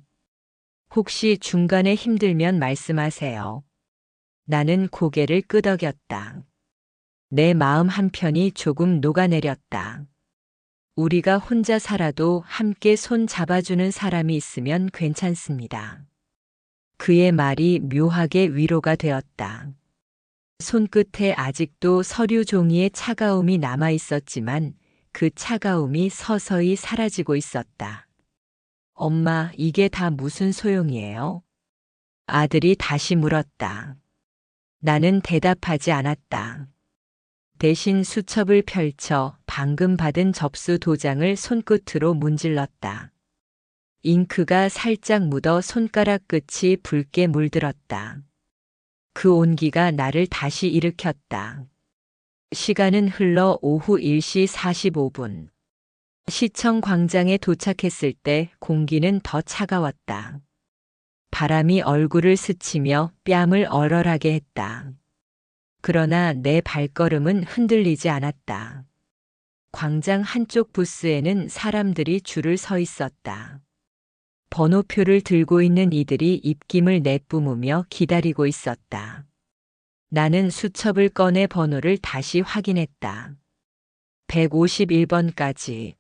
혹시 중간에 힘들면 말씀하세요. 나는 고개를 끄덕였다. 내 마음 한편이 조금 녹아내렸다. 우리가 혼자 살아도 함께 손 잡아주는 사람이 있으면 괜찮습니다. 그의 말이 묘하게 위로가 되었다. 손끝에 아직도 서류 종이의 차가움이 남아 있었지만 그 차가움이 서서히 사라지고 있었다. 엄마, 이게 다 무슨 소용이에요? 아들이 다시 물었다. 나는 대답하지 않았다. 대신 수첩을 펼쳐 방금 받은 접수 도장을 손끝으로 문질렀다. 잉크가 살짝 묻어 손가락 끝이 붉게 물들었다. 그 온기가 나를 다시 일으켰다. 시간은 흘러 오후 1시 45분. 시청 광장에 도착했을 때 공기는 더 차가웠다. 바람이 얼굴을 스치며 뺨을 얼얼하게 했다. 그러나 내 발걸음은 흔들리지 않았다. 광장 한쪽 부스에는 사람들이 줄을 서 있었다. 번호표를 들고 있는 이들이 입김을 내뿜으며 기다리고 있었다. 나는 수첩을 꺼내 번호를 다시 확인했다. 151번까지.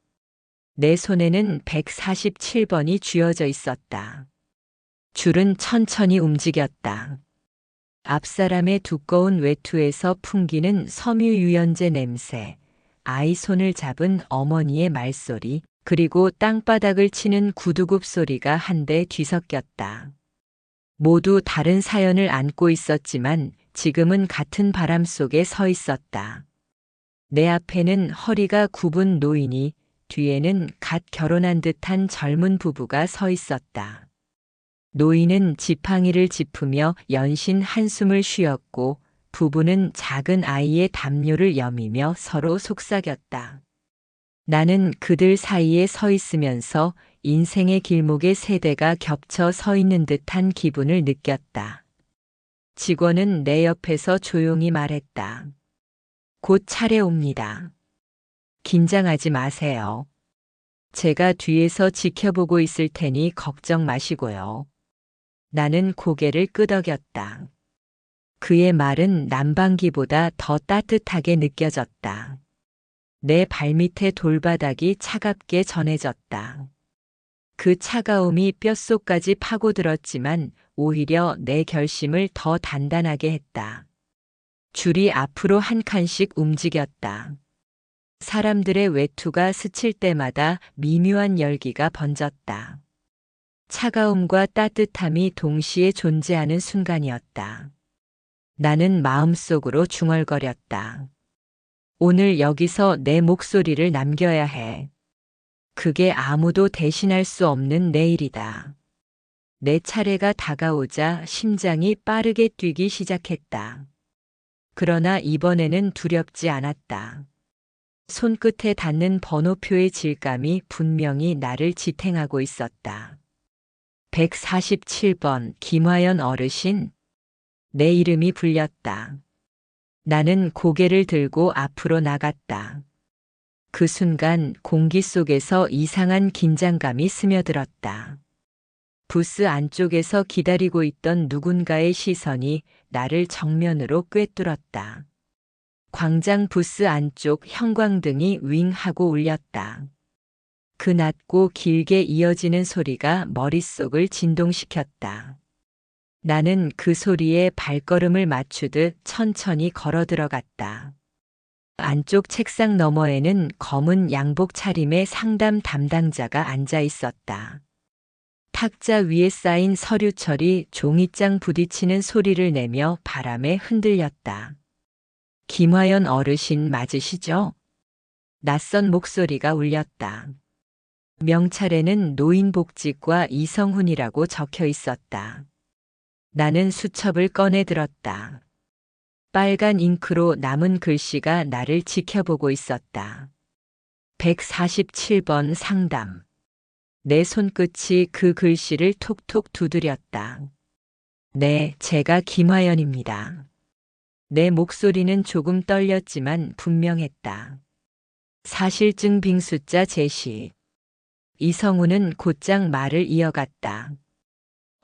내 손에는 147번이 쥐어져 있었다. 줄은 천천히 움직였다. 앞사람의 두꺼운 외투에서 풍기는 섬유유연제 냄새, 아이 손을 잡은 어머니의 말소리, 그리고 땅바닥을 치는 구두굽 소리가 한데 뒤섞였다. 모두 다른 사연을 안고 있었지만 지금은 같은 바람 속에 서 있었다. 내 앞에는 허리가 굽은 노인이, 뒤에는 갓 결혼한 듯한 젊은 부부가 서 있었다. 노인은 지팡이를 짚으며 연신 한숨을 쉬었고 부부는 작은 아이의 담요를 여미며 서로 속삭였다. 나는 그들 사이에 서 있으면서 인생의 길목에 세대가 겹쳐 서 있는 듯한 기분을 느꼈다. 직원은 내 옆에서 조용히 말했다. 곧 차례 옵니다. 긴장하지 마세요. 제가 뒤에서 지켜보고 있을 테니 걱정 마시고요. 나는 고개를 끄덕였다. 그의 말은 난방기보다 더 따뜻하게 느껴졌다. 내 발밑의 돌바닥이 차갑게 전해졌다. 그 차가움이 뼛속까지 파고들었지만 오히려 내 결심을 더 단단하게 했다. 줄이 앞으로 한 칸씩 움직였다. 사람들의 외투가 스칠 때마다 미묘한 열기가 번졌다. 차가움과 따뜻함이 동시에 존재하는 순간이었다. 나는 마음속으로 중얼거렸다. 오늘 여기서 내 목소리를 남겨야 해. 그게 아무도 대신할 수 없는 내일이다. 내 차례가 다가오자 심장이 빠르게 뛰기 시작했다. 그러나 이번에는 두렵지 않았다. 손끝에 닿는 번호표의 질감이 분명히 나를 지탱하고 있었다. 147번 김화연 어르신. 내 이름이 불렸다. 나는 고개를 들고 앞으로 나갔다. 그 순간 공기 속에서 이상한 긴장감이 스며들었다. 부스 안쪽에서 기다리고 있던 누군가의 시선이 나를 정면으로 꿰뚫었다. 광장 부스 안쪽 형광등이 윙 하고 울렸다. 그 낮고 길게 이어지는 소리가 머릿속을 진동시켰다. 나는 그 소리에 발걸음을 맞추듯 천천히 걸어 들어갔다. 안쪽 책상 너머에는 검은 양복 차림의 상담 담당자가 앉아 있었다. 탁자 위에 쌓인 서류철이 종이장 부딪히는 소리를 내며 바람에 흔들렸다. 김화연 어르신 맞으시죠? 낯선 목소리가 울렸다. 명찰에는 노인복지과 이성훈이라고 적혀 있었다. 나는 수첩을 꺼내 들었다. 빨간 잉크로 남은 글씨가 나를 지켜보고 있었다. 147번 상담. 내 손끝이 그 글씨를 톡톡 두드렸다. 네, 제가 김화연입니다. 내 목소리는 조금 떨렸지만 분명했다. 사실증 빙숫자 제시. 이성우는 곧장 말을 이어갔다.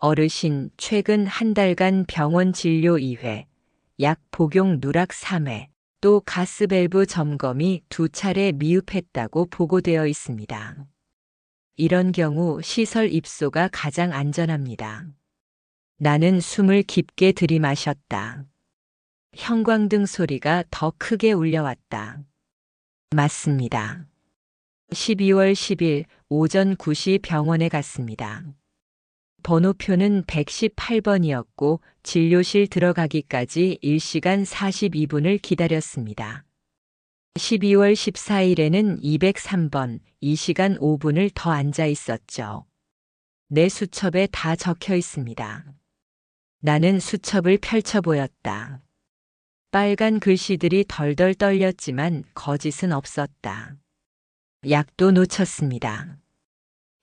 어르신, 최근 한 달간 병원 진료 2회, 약 복용 누락 3회, 또 가스밸브 점검이 2차례 미흡했다고 보고되어 있습니다. 이런 경우 시설 입소가 가장 안전합니다. 나는 숨을 깊게 들이마셨다. 형광등 소리가 더 크게 울려왔다. 맞습니다. 12월 10일 오전 9시 병원에 갔습니다. 번호표는 118번이었고 진료실 들어가기까지 1시간 42분을 기다렸습니다. 12월 14일에는 203번, 2시간 5분을 더 앉아 있었죠. 내 수첩에 다 적혀 있습니다. 나는 수첩을 펼쳐 보였다. 빨간 글씨들이 덜덜 떨렸지만 거짓은 없었다. 약도 놓쳤습니다.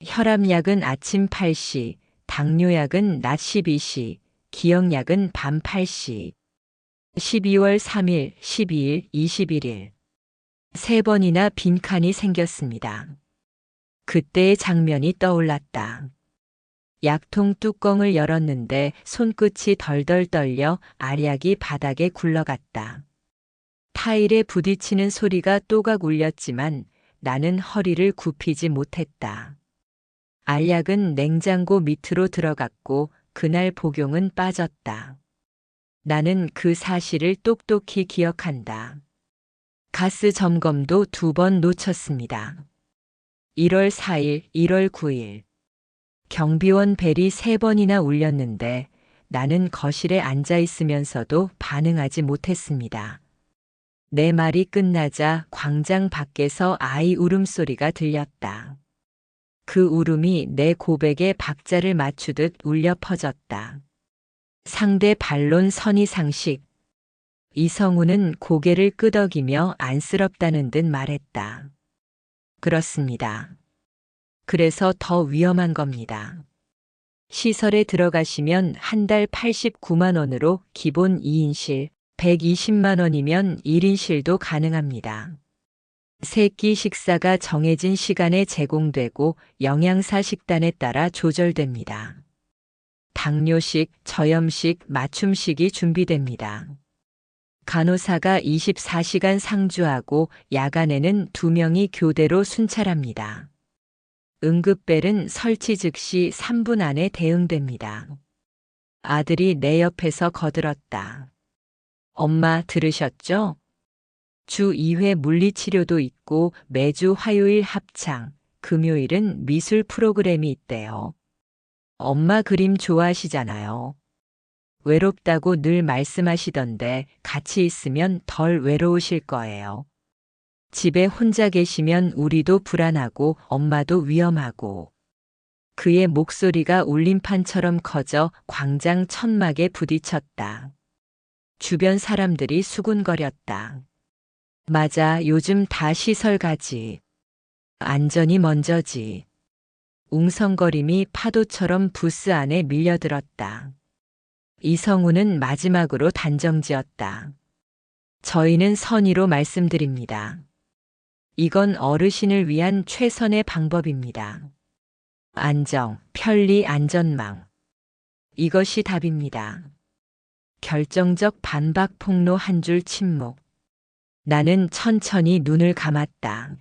혈압약은 아침 8시, 당뇨약은 낮 12시, 기억약은 밤 8시. 12월 3일, 12일, 21일. 3번이나 빈칸이 생겼습니다. 그때의 장면이 떠올랐다. 약통 뚜껑을 열었는데 손끝이 덜덜 떨려 알약이 바닥에 굴러갔다. 타일에 부딪히는 소리가 또각 울렸지만 나는 허리를 굽히지 못했다. 알약은 냉장고 밑으로 들어갔고 그날 복용은 빠졌다. 나는 그 사실을 똑똑히 기억한다. 가스 점검도 2번 놓쳤습니다. 1월 4일, 1월 9일. 경비원 벨이 3번이나 울렸는데 나는 거실에 앉아 있으면서도 반응하지 못했습니다. 내 말이 끝나자 광장 밖에서 아이 울음소리가 들렸다. 그 울음이 내 고백에 박자를 맞추듯 울려 퍼졌다. 상대 반론 선의상식. 이성우는 고개를 끄덕이며 안쓰럽다는 듯 말했다. 그렇습니다. 그래서 더 위험한 겁니다. 시설에 들어가시면 한 달 89만 원으로 기본 2인실, 120만 원이면 1인실도 가능합니다. 세끼 식사가 정해진 시간에 제공되고 영양사 식단에 따라 조절됩니다. 당뇨식, 저염식, 맞춤식이 준비됩니다. 간호사가 24시간 상주하고 야간에는 2명이 교대로 순찰합니다. 응급벨은 설치 즉시 3분 안에 대응됩니다. 아들이 내 옆에서 거들었다. 엄마 들으셨죠? 주 2회 물리치료도 있고 매주 화요일 합창, 금요일은 미술 프로그램이 있대요. 엄마 그림 좋아하시잖아요. 외롭다고 늘 말씀하시던데 같이 있으면 덜 외로우실 거예요. 집에 혼자 계시면 우리도 불안하고 엄마도 위험하고. 그의 목소리가 울림판처럼 커져 광장 천막에 부딪혔다. 주변 사람들이 수군거렸다. 맞아, 요즘 다 시설 가지. 안전이 먼저지. 웅성거림이 파도처럼 부스 안에 밀려들었다. 이성우는 마지막으로 단정지었다. 저희는 선의로 말씀드립니다. 이건 어르신을 위한 최선의 방법입니다. 안정, 편리, 안전망. 이것이 답입니다. 결정적 반박 폭로 한 줄 침묵. 나는 천천히 눈을 감았다.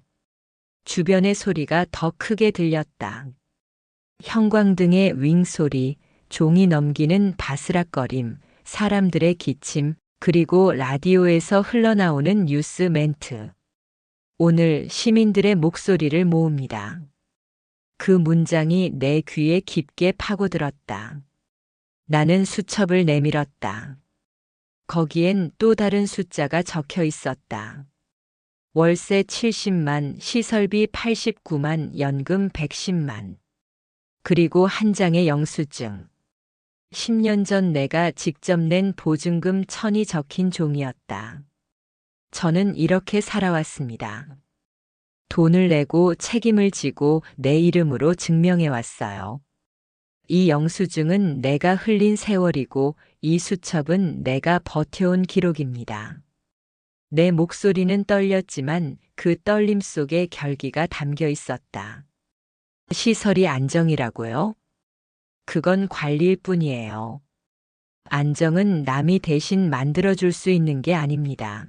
주변의 소리가 더 크게 들렸다. 형광등의 윙소리, 종이 넘기는 바스락거림, 사람들의 기침, 그리고 라디오에서 흘러나오는 뉴스 멘트. 오늘 시민들의 목소리를 모읍니다. 그 문장이 내 귀에 깊게 파고들었다. 나는 수첩을 내밀었다. 거기엔 또 다른 숫자가 적혀 있었다. 월세 70만, 시설비 89만, 연금 110만. 그리고 한 장의 영수증. 10년 전 내가 직접 낸 보증금 1000이 적힌 종이었다. 저는 이렇게 살아왔습니다. 돈을 내고 책임을 지고 내 이름으로 증명해 왔어요. 이 영수증은 내가 흘린 세월이고 이 수첩은 내가 버텨온 기록입니다. 내 목소리는 떨렸지만 그 떨림 속에 결기가 담겨 있었다. 시설이 안정이라고요? 그건 관리일 뿐이에요. 안정은 남이 대신 만들어줄 수 있는 게 아닙니다.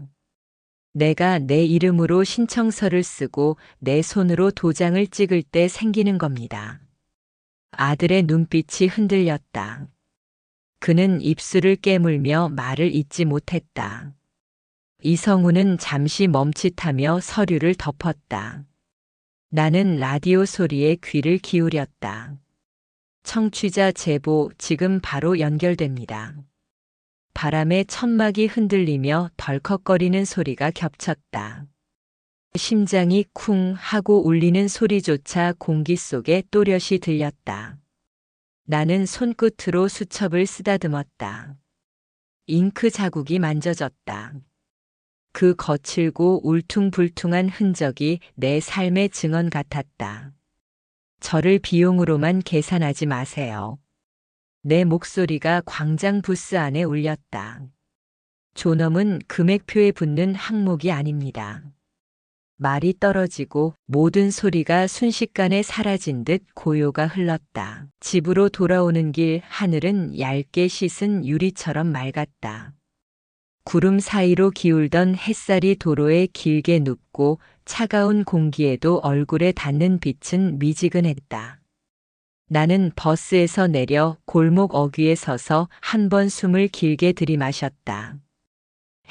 내가 내 이름으로 신청서를 쓰고 내 손으로 도장을 찍을 때 생기는 겁니다. 아들의 눈빛이 흔들렸다. 그는 입술을 깨물며 말을 잇지 못했다. 이성우는 잠시 멈칫하며 서류를 덮었다. 나는 라디오 소리에 귀를 기울였다. 청취자 제보 지금 바로 연결됩니다. 바람에 천막이 흔들리며 덜컥거리는 소리가 겹쳤다. 심장이 쿵 하고 울리는 소리조차 공기 속에 또렷이 들렸다. 나는 손끝으로 수첩을 쓰다듬었다. 잉크 자국이 만져졌다. 그 거칠고 울퉁불퉁한 흔적이 내 삶의 증언 같았다. 저를 비용으로만 계산하지 마세요. 내 목소리가 광장 부스 안에 울렸다. 존엄은 금액표에 붙는 항목이 아닙니다. 말이 떨어지고 모든 소리가 순식간에 사라진 듯 고요가 흘렀다. 집으로 돌아오는 길 하늘은 얇게 씻은 유리처럼 맑았다. 구름 사이로 기울던 햇살이 도로에 길게 눕고 차가운 공기에도 얼굴에 닿는 빛은 미지근했다. 나는 버스에서 내려 골목 어귀에 서서 한 번 숨을 길게 들이마셨다.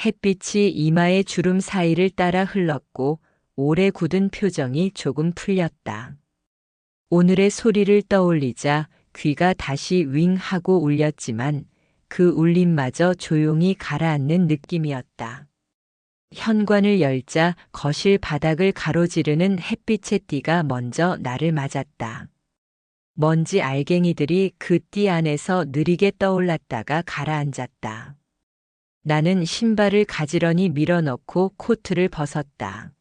햇빛이 이마의 주름 사이를 따라 흘렀고 오래 굳은 표정이 조금 풀렸다. 오늘의 소리를 떠올리자 귀가 다시 윙 하고 울렸지만 그 울림마저 조용히 가라앉는 느낌이었다. 현관을 열자 거실 바닥을 가로지르는 햇빛의 띠가 먼저 나를 맞았다. 먼지 알갱이들이 그 띠 안에서 느리게 떠올랐다가 가라앉았다. 나는 신발을 가지런히 밀어넣고 코트를 벗었다.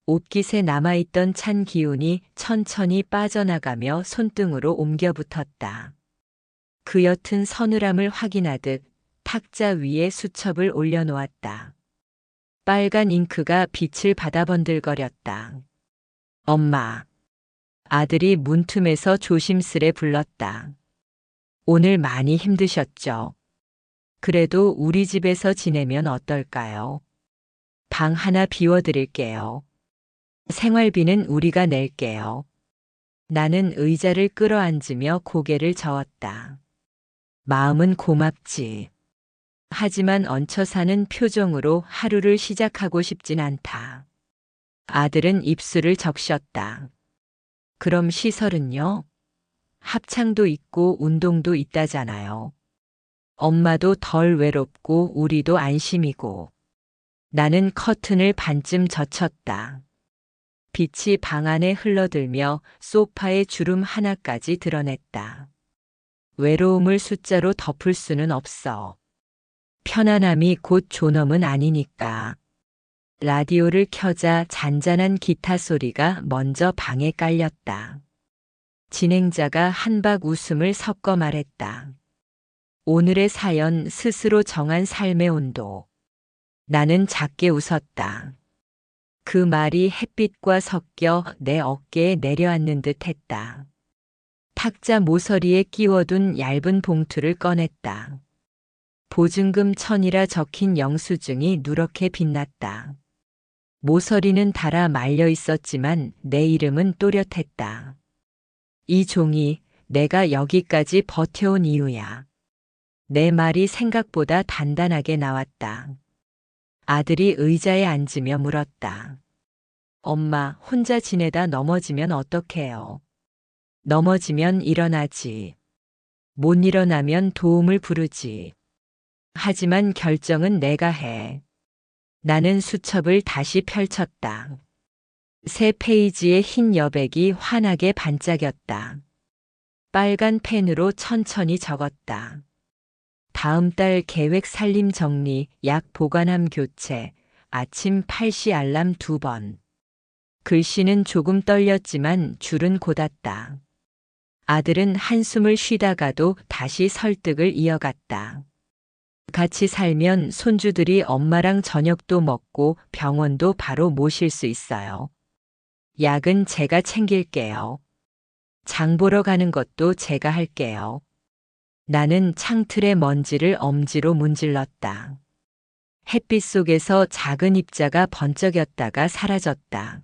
옷깃에 남아있던 찬 기운이 천천히 빠져나가며 손등으로 옮겨 붙었다. 그 옅은 서늘함을 확인하듯 탁자 위에 수첩을 올려놓았다. 빨간 잉크가 빛을 받아 번들거렸다. 엄마. 아들이 문틈에서 조심스레 불렀다. 오늘 많이 힘드셨죠? 그래도 우리 집에서 지내면 어떨까요? 방 하나 비워드릴게요. 생활비는 우리가 낼게요. 나는 의자를 끌어앉으며 고개를 저었다. 마음은 고맙지. 하지만 얹혀 사는 표정으로 하루를 시작하고 싶진 않다. 아들은 입술을 적셨다. 그럼 시설은요? 합창도 있고 운동도 있다잖아요. 엄마도 덜 외롭고 우리도 안심이고. 나는 커튼을 반쯤 젖혔다. 빛이 방 안에 흘러들며 소파의 주름 하나까지 드러냈다. 외로움을 숫자로 덮을 수는 없어. 편안함이 곧 존엄은 아니니까. 라디오를 켜자 잔잔한 기타 소리가 먼저 방에 깔렸다. 진행자가 한박 웃음을 섞어 말했다. 오늘의 사연 스스로 정한 삶의 온도. 나는 작게 웃었다. 그 말이 햇빛과 섞여 내 어깨에 내려앉는 듯 했다. 탁자 모서리에 끼워둔 얇은 봉투를 꺼냈다. 보증금 1000이라 적힌 영수증이 누렇게 빛났다. 모서리는 닳아 말려 있었지만 내 이름은 또렷했다. 이 종이 내가 여기까지 버텨온 이유야. 내 말이 생각보다 단단하게 나왔다. 아들이 의자에 앉으며 물었다. 엄마, 혼자 지내다 넘어지면 어떡해요? 넘어지면 일어나지. 못 일어나면 도움을 부르지. 하지만 결정은 내가 해. 나는 수첩을 다시 펼쳤다. 새 페이지의 흰 여백이 환하게 반짝였다. 빨간 펜으로 천천히 적었다. 다음 달 계획 살림 정리, 약 보관함 교체, 아침 8시 알람 2번. 글씨는 조금 떨렸지만 줄은 곧았다. 아들은 한숨을 쉬다가도 다시 설득을 이어갔다. 같이 살면 손주들이 엄마랑 저녁도 먹고 병원도 바로 모실 수 있어요. 약은 제가 챙길게요. 장 보러 가는 것도 제가 할게요. 나는 창틀의 먼지를 엄지로 문질렀다. 햇빛 속에서 작은 입자가 번쩍였다가 사라졌다.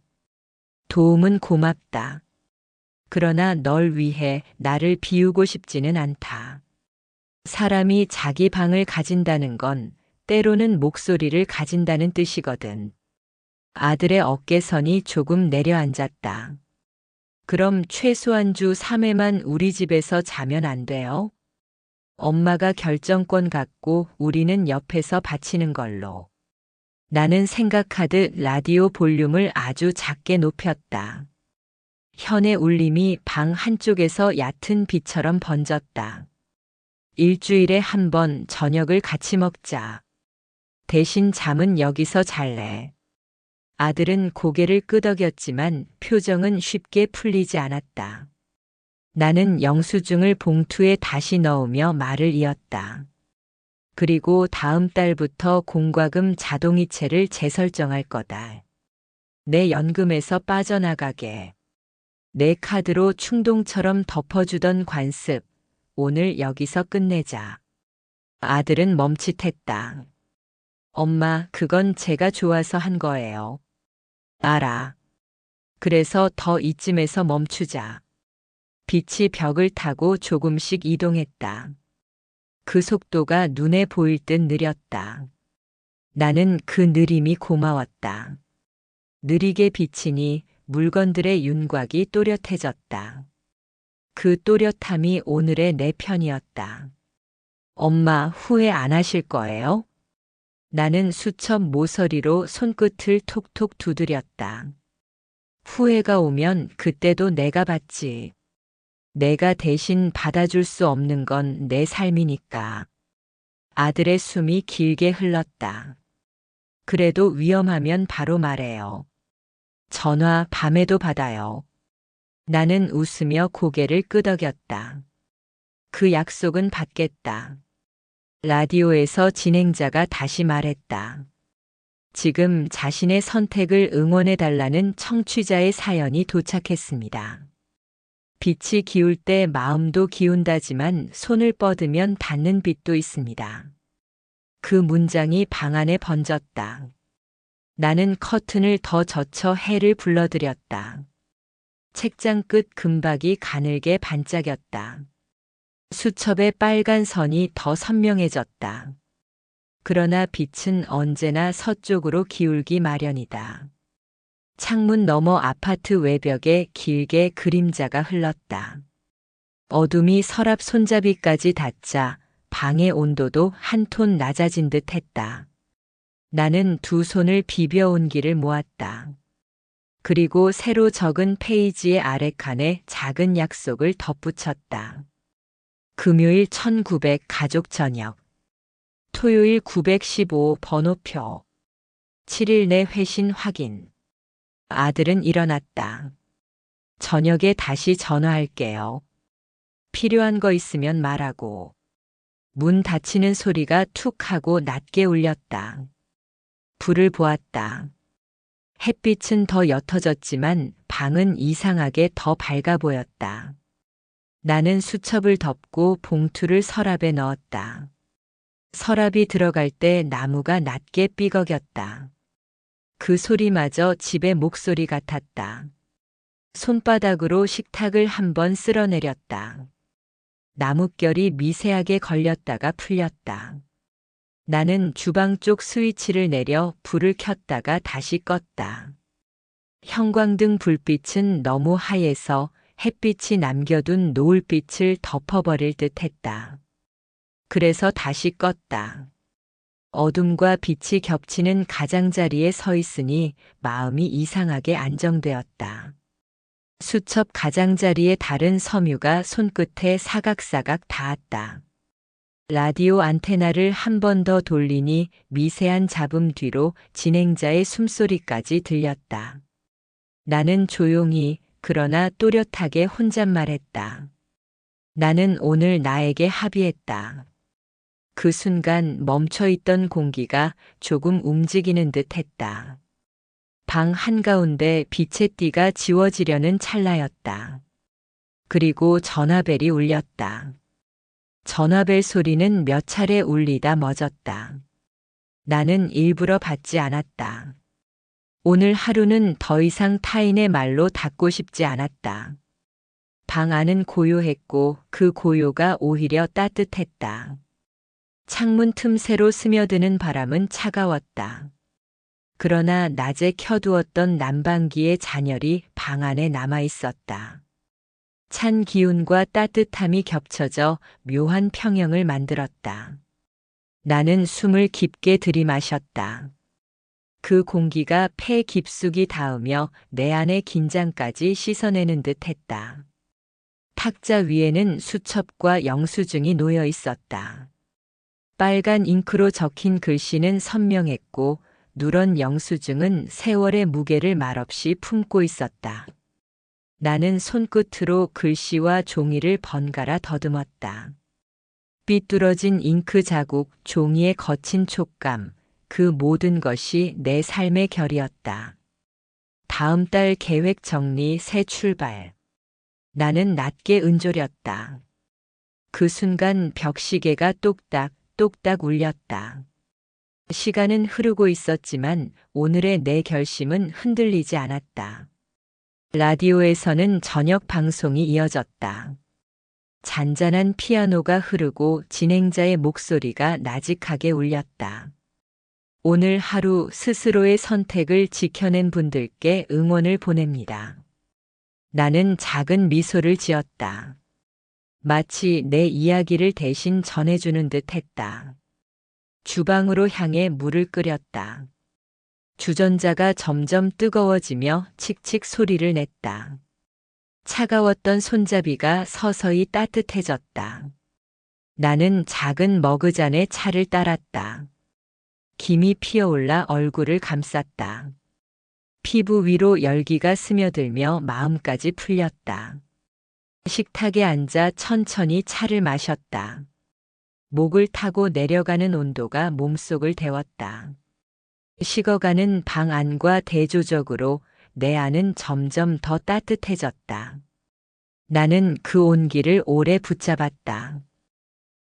도움은 고맙다. 그러나 널 위해 나를 비우고 싶지는 않다. 사람이 자기 방을 가진다는 건 때로는 목소리를 가진다는 뜻이거든. 아들의 어깨선이 조금 내려앉았다. 그럼 최소한 주 3회만 우리 집에서 자면 안 돼요? 엄마가 결정권 갖고 우리는 옆에서 받치는 걸로. 나는 생각하듯 라디오 볼륨을 아주 작게 높였다. 현의 울림이 방 한쪽에서 얕은 비처럼 번졌다. 일주일에 한 번 저녁을 같이 먹자. 대신 잠은 여기서 잘래. 아들은 고개를 끄덕였지만 표정은 쉽게 풀리지 않았다. 나는 영수증을 봉투에 다시 넣으며 말을 이었다. 그리고 다음 달부터 공과금 자동이체를 재설정할 거다. 내 연금에서 빠져나가게. 내 카드로 충동처럼 덮어주던 관습, 오늘 여기서 끝내자. 아들은 멈칫했다. 엄마, 그건 제가 좋아서 한 거예요. 알아. 그래서 더 이쯤에서 멈추자. 빛이 벽을 타고 조금씩 이동했다. 그 속도가 눈에 보일 듯 느렸다. 나는 그 느림이 고마웠다. 느리게 비치니 물건들의 윤곽이 또렷해졌다. 그 또렷함이 오늘의 내 편이었다. 엄마, 후회 안 하실 거예요? 나는 수첩 모서리로 손끝을 톡톡 두드렸다. 후회가 오면 그때도 내가 받지. 내가 대신 받아줄 수 없는 건 내 삶이니까. 아들의 숨이 길게 흘렀다. 그래도 위험하면 바로 말해요. 전화 밤에도 받아요. 나는 웃으며 고개를 끄덕였다. 그 약속은 받겠다. 라디오에서 진행자가 다시 말했다. 지금 자신의 선택을 응원해달라는 청취자의 사연이 도착했습니다. 빛이 기울 때 마음도 기운다지만 손을 뻗으면 닿는 빛도 있습니다. 그 문장이 방 안에 번졌다. 나는 커튼을 더 젖혀 해를 불러들였다. 책장 끝 금박이 가늘게 반짝였다. 수첩의 빨간 선이 더 선명해졌다. 그러나 빛은 언제나 서쪽으로 기울기 마련이다. 창문 너머 아파트 외벽에 길게 그림자가 흘렀다. 어둠이 서랍 손잡이까지 닿자 방의 온도도 한 톤 낮아진 듯 했다. 나는 두 손을 비벼 온기를 모았다. 그리고 새로 적은 페이지의 아래칸에 작은 약속을 덧붙였다. 금요일 1900 가족 저녁. 토요일 915 번호표. 7일 내 회신 확인. 아들은 일어났다. 저녁에 다시 전화할게요. 필요한 거 있으면 말하고. 문 닫히는 소리가 툭 하고 낮게 울렸다. 불을 보았다. 햇빛은 더 옅어졌지만 방은 이상하게 더 밝아 보였다. 나는 수첩을 덮고 봉투를 서랍에 넣었다. 서랍이 들어갈 때 나무가 낮게 삐걱였다. 그 소리마저 집의 목소리 같았다. 손바닥으로 식탁을 한번 쓸어내렸다. 나뭇결이 미세하게 걸렸다가 풀렸다. 나는 주방 쪽 스위치를 내려 불을 켰다가 다시 껐다. 형광등 불빛은 너무 하얘서 햇빛이 남겨둔 노을빛을 덮어버릴 듯 했다. 그래서 다시 껐다. 어둠과 빛이 겹치는 가장자리에 서 있으니 마음이 이상하게 안정되었다. 수첩 가장자리에 다른 섬유가 손끝에 사각사각 닿았다. 라디오 안테나를 한 번 더 돌리니 미세한 잡음 뒤로 진행자의 숨소리까지 들렸다. 나는 조용히 그러나 또렷하게 혼잣말했다. 나는 오늘 나에게 합의했다. 그 순간 멈춰있던 공기가 조금 움직이는 듯 했다. 방 한가운데 빛의 띠가 지워지려는 찰나였다. 그리고 전화벨이 울렸다. 전화벨 소리는 몇 차례 울리다 멎었다. 나는 일부러 받지 않았다. 오늘 하루는 더 이상 타인의 말로 닫고 싶지 않았다. 방 안은 고요했고 그 고요가 오히려 따뜻했다. 창문 틈새로 스며드는 바람은 차가웠다. 그러나 낮에 켜두었던 난방기의 잔열이 방 안에 남아 있었다. 찬 기운과 따뜻함이 겹쳐져 묘한 평형을 만들었다. 나는 숨을 깊게 들이마셨다. 그 공기가 폐 깊숙이 닿으며 내 안의 긴장까지 씻어내는 듯 했다. 탁자 위에는 수첩과 영수증이 놓여 있었다. 빨간 잉크로 적힌 글씨는 선명했고 누런 영수증은 세월의 무게를 말없이 품고 있었다. 나는 손끝으로 글씨와 종이를 번갈아 더듬었다. 삐뚤어진 잉크 자국, 종이의 거친 촉감, 그 모든 것이 내 삶의 결이었다. 다음 달 계획 정리, 새 출발. 나는 낮게 은조렸다. 그 순간 벽시계가 똑딱, 똑딱 울렸다. 시간은 흐르고 있었지만 오늘의 내 결심은 흔들리지 않았다. 라디오에서는 저녁 방송이 이어졌다. 잔잔한 피아노가 흐르고 진행자의 목소리가 나직하게 울렸다. 오늘 하루 스스로의 선택을 지켜낸 분들께 응원을 보냅니다. 나는 작은 미소를 지었다. 마치 내 이야기를 대신 전해주는 듯 했다. 주방으로 향해 물을 끓였다. 주전자가 점점 뜨거워지며 칙칙 소리를 냈다. 차가웠던 손잡이가 서서히 따뜻해졌다. 나는 작은 머그잔에 차를 따랐다. 김이 피어올라 얼굴을 감쌌다. 피부 위로 열기가 스며들며 마음까지 풀렸다. 식탁에 앉아 천천히 차를 마셨다. 목을 타고 내려가는 온도가 몸속을 데웠다. 식어가는 방 안과 대조적으로 내 안은 점점 더 따뜻해졌다. 나는 그 온기를 오래 붙잡았다.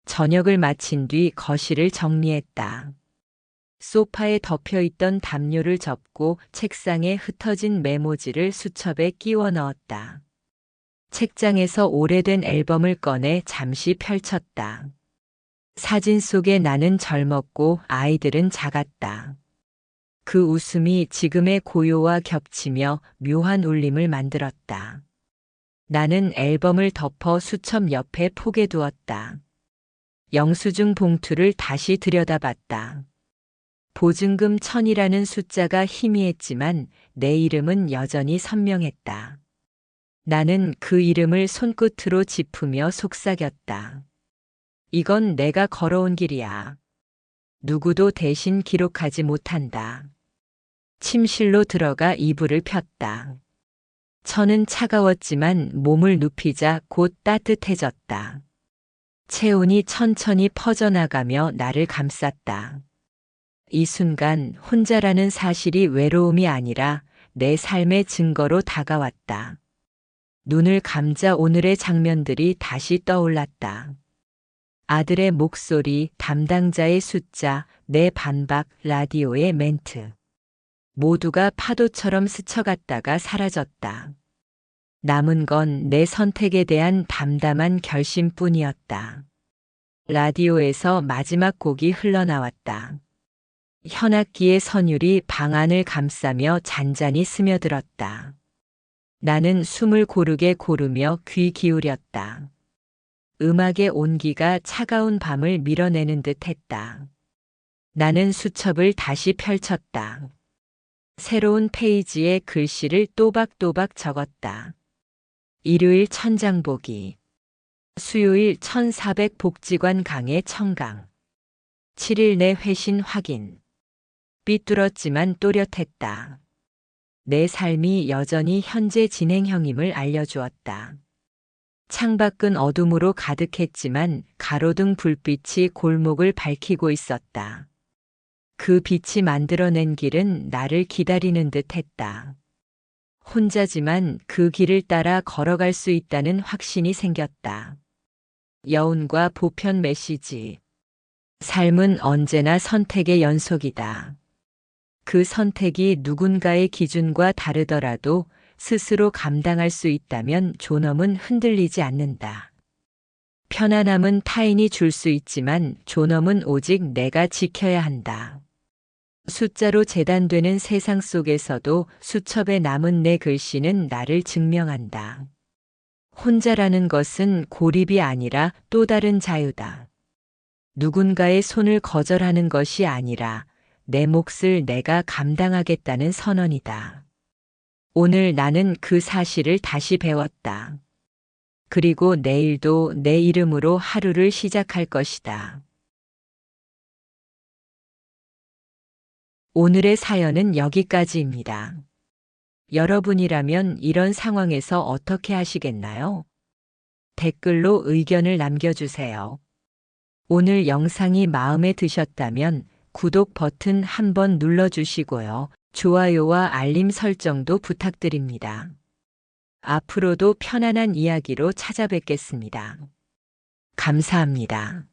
저녁을 마친 뒤 거실을 정리했다. 소파에 덮여있던 담요를 접고 책상에 흩어진 메모지를 수첩에 끼워 넣었다. 책장에서 오래된 앨범을 꺼내 잠시 펼쳤다. 사진 속에 나는 젊었고 아이들은 작았다. 그 웃음이 지금의 고요와 겹치며 묘한 울림을 만들었다. 나는 앨범을 덮어 수첩 옆에 포개 두었다. 영수증 봉투를 다시 들여다봤다. 보증금 1000이라는 숫자가 희미했지만 내 이름은 여전히 선명했다. 나는 그 이름을 손끝으로 짚으며 속삭였다. 이건 내가 걸어온 길이야. 누구도 대신 기록하지 못한다. 침실로 들어가 이불을 폈다. 천은 차가웠지만 몸을 눕히자 곧 따뜻해졌다. 체온이 천천히 퍼져나가며 나를 감쌌다. 이 순간 혼자라는 사실이 외로움이 아니라 내 삶의 증거로 다가왔다. 눈을 감자 오늘의 장면들이 다시 떠올랐다. 아들의 목소리, 담당자의 숫자, 내 반박, 라디오의 멘트. 모두가 파도처럼 스쳐갔다가 사라졌다. 남은 건 내 선택에 대한 담담한 결심뿐이었다. 라디오에서 마지막 곡이 흘러나왔다. 현악기의 선율이 방 안을 감싸며 잔잔히 스며들었다. 나는 숨을 고르게 고르며 귀 기울였다. 음악의 온기가 차가운 밤을 밀어내는 듯 했다. 나는 수첩을 다시 펼쳤다. 새로운 페이지에 글씨를 또박또박 적었다. 일요일 천장보기. 수요일 1400 복지관 강의 청강. 7일 내 회신 확인. 삐뚤었지만 또렷했다. 내 삶이 여전히 현재 진행형임을 알려주었다. 창밖은 어둠으로 가득했지만 가로등 불빛이 골목을 밝히고 있었다. 그 빛이 만들어낸 길은 나를 기다리는 듯 했다. 혼자지만 그 길을 따라 걸어갈 수 있다는 확신이 생겼다. 여운과 보편 메시지. 삶은 언제나 선택의 연속이다. 그 선택이 누군가의 기준과 다르더라도 스스로 감당할 수 있다면 존엄은 흔들리지 않는다. 편안함은 타인이 줄 수 있지만 존엄은 오직 내가 지켜야 한다. 숫자로 재단되는 세상 속에서도 수첩에 남은 내 글씨는 나를 증명한다. 혼자라는 것은 고립이 아니라 또 다른 자유다. 누군가의 손을 거절하는 것이 아니라 내 몫을 내가 감당하겠다는 선언이다. 오늘 나는 그 사실을 다시 배웠다. 그리고 내일도 내 이름으로 하루를 시작할 것이다. 오늘의 사연은 여기까지입니다. 여러분이라면 이런 상황에서 어떻게 하시겠나요? 댓글로 의견을 남겨주세요. 오늘 영상이 마음에 드셨다면 구독 버튼 한번 눌러주시고요. 좋아요와 알림 설정도 부탁드립니다. 앞으로도 편안한 이야기로 찾아뵙겠습니다. 감사합니다.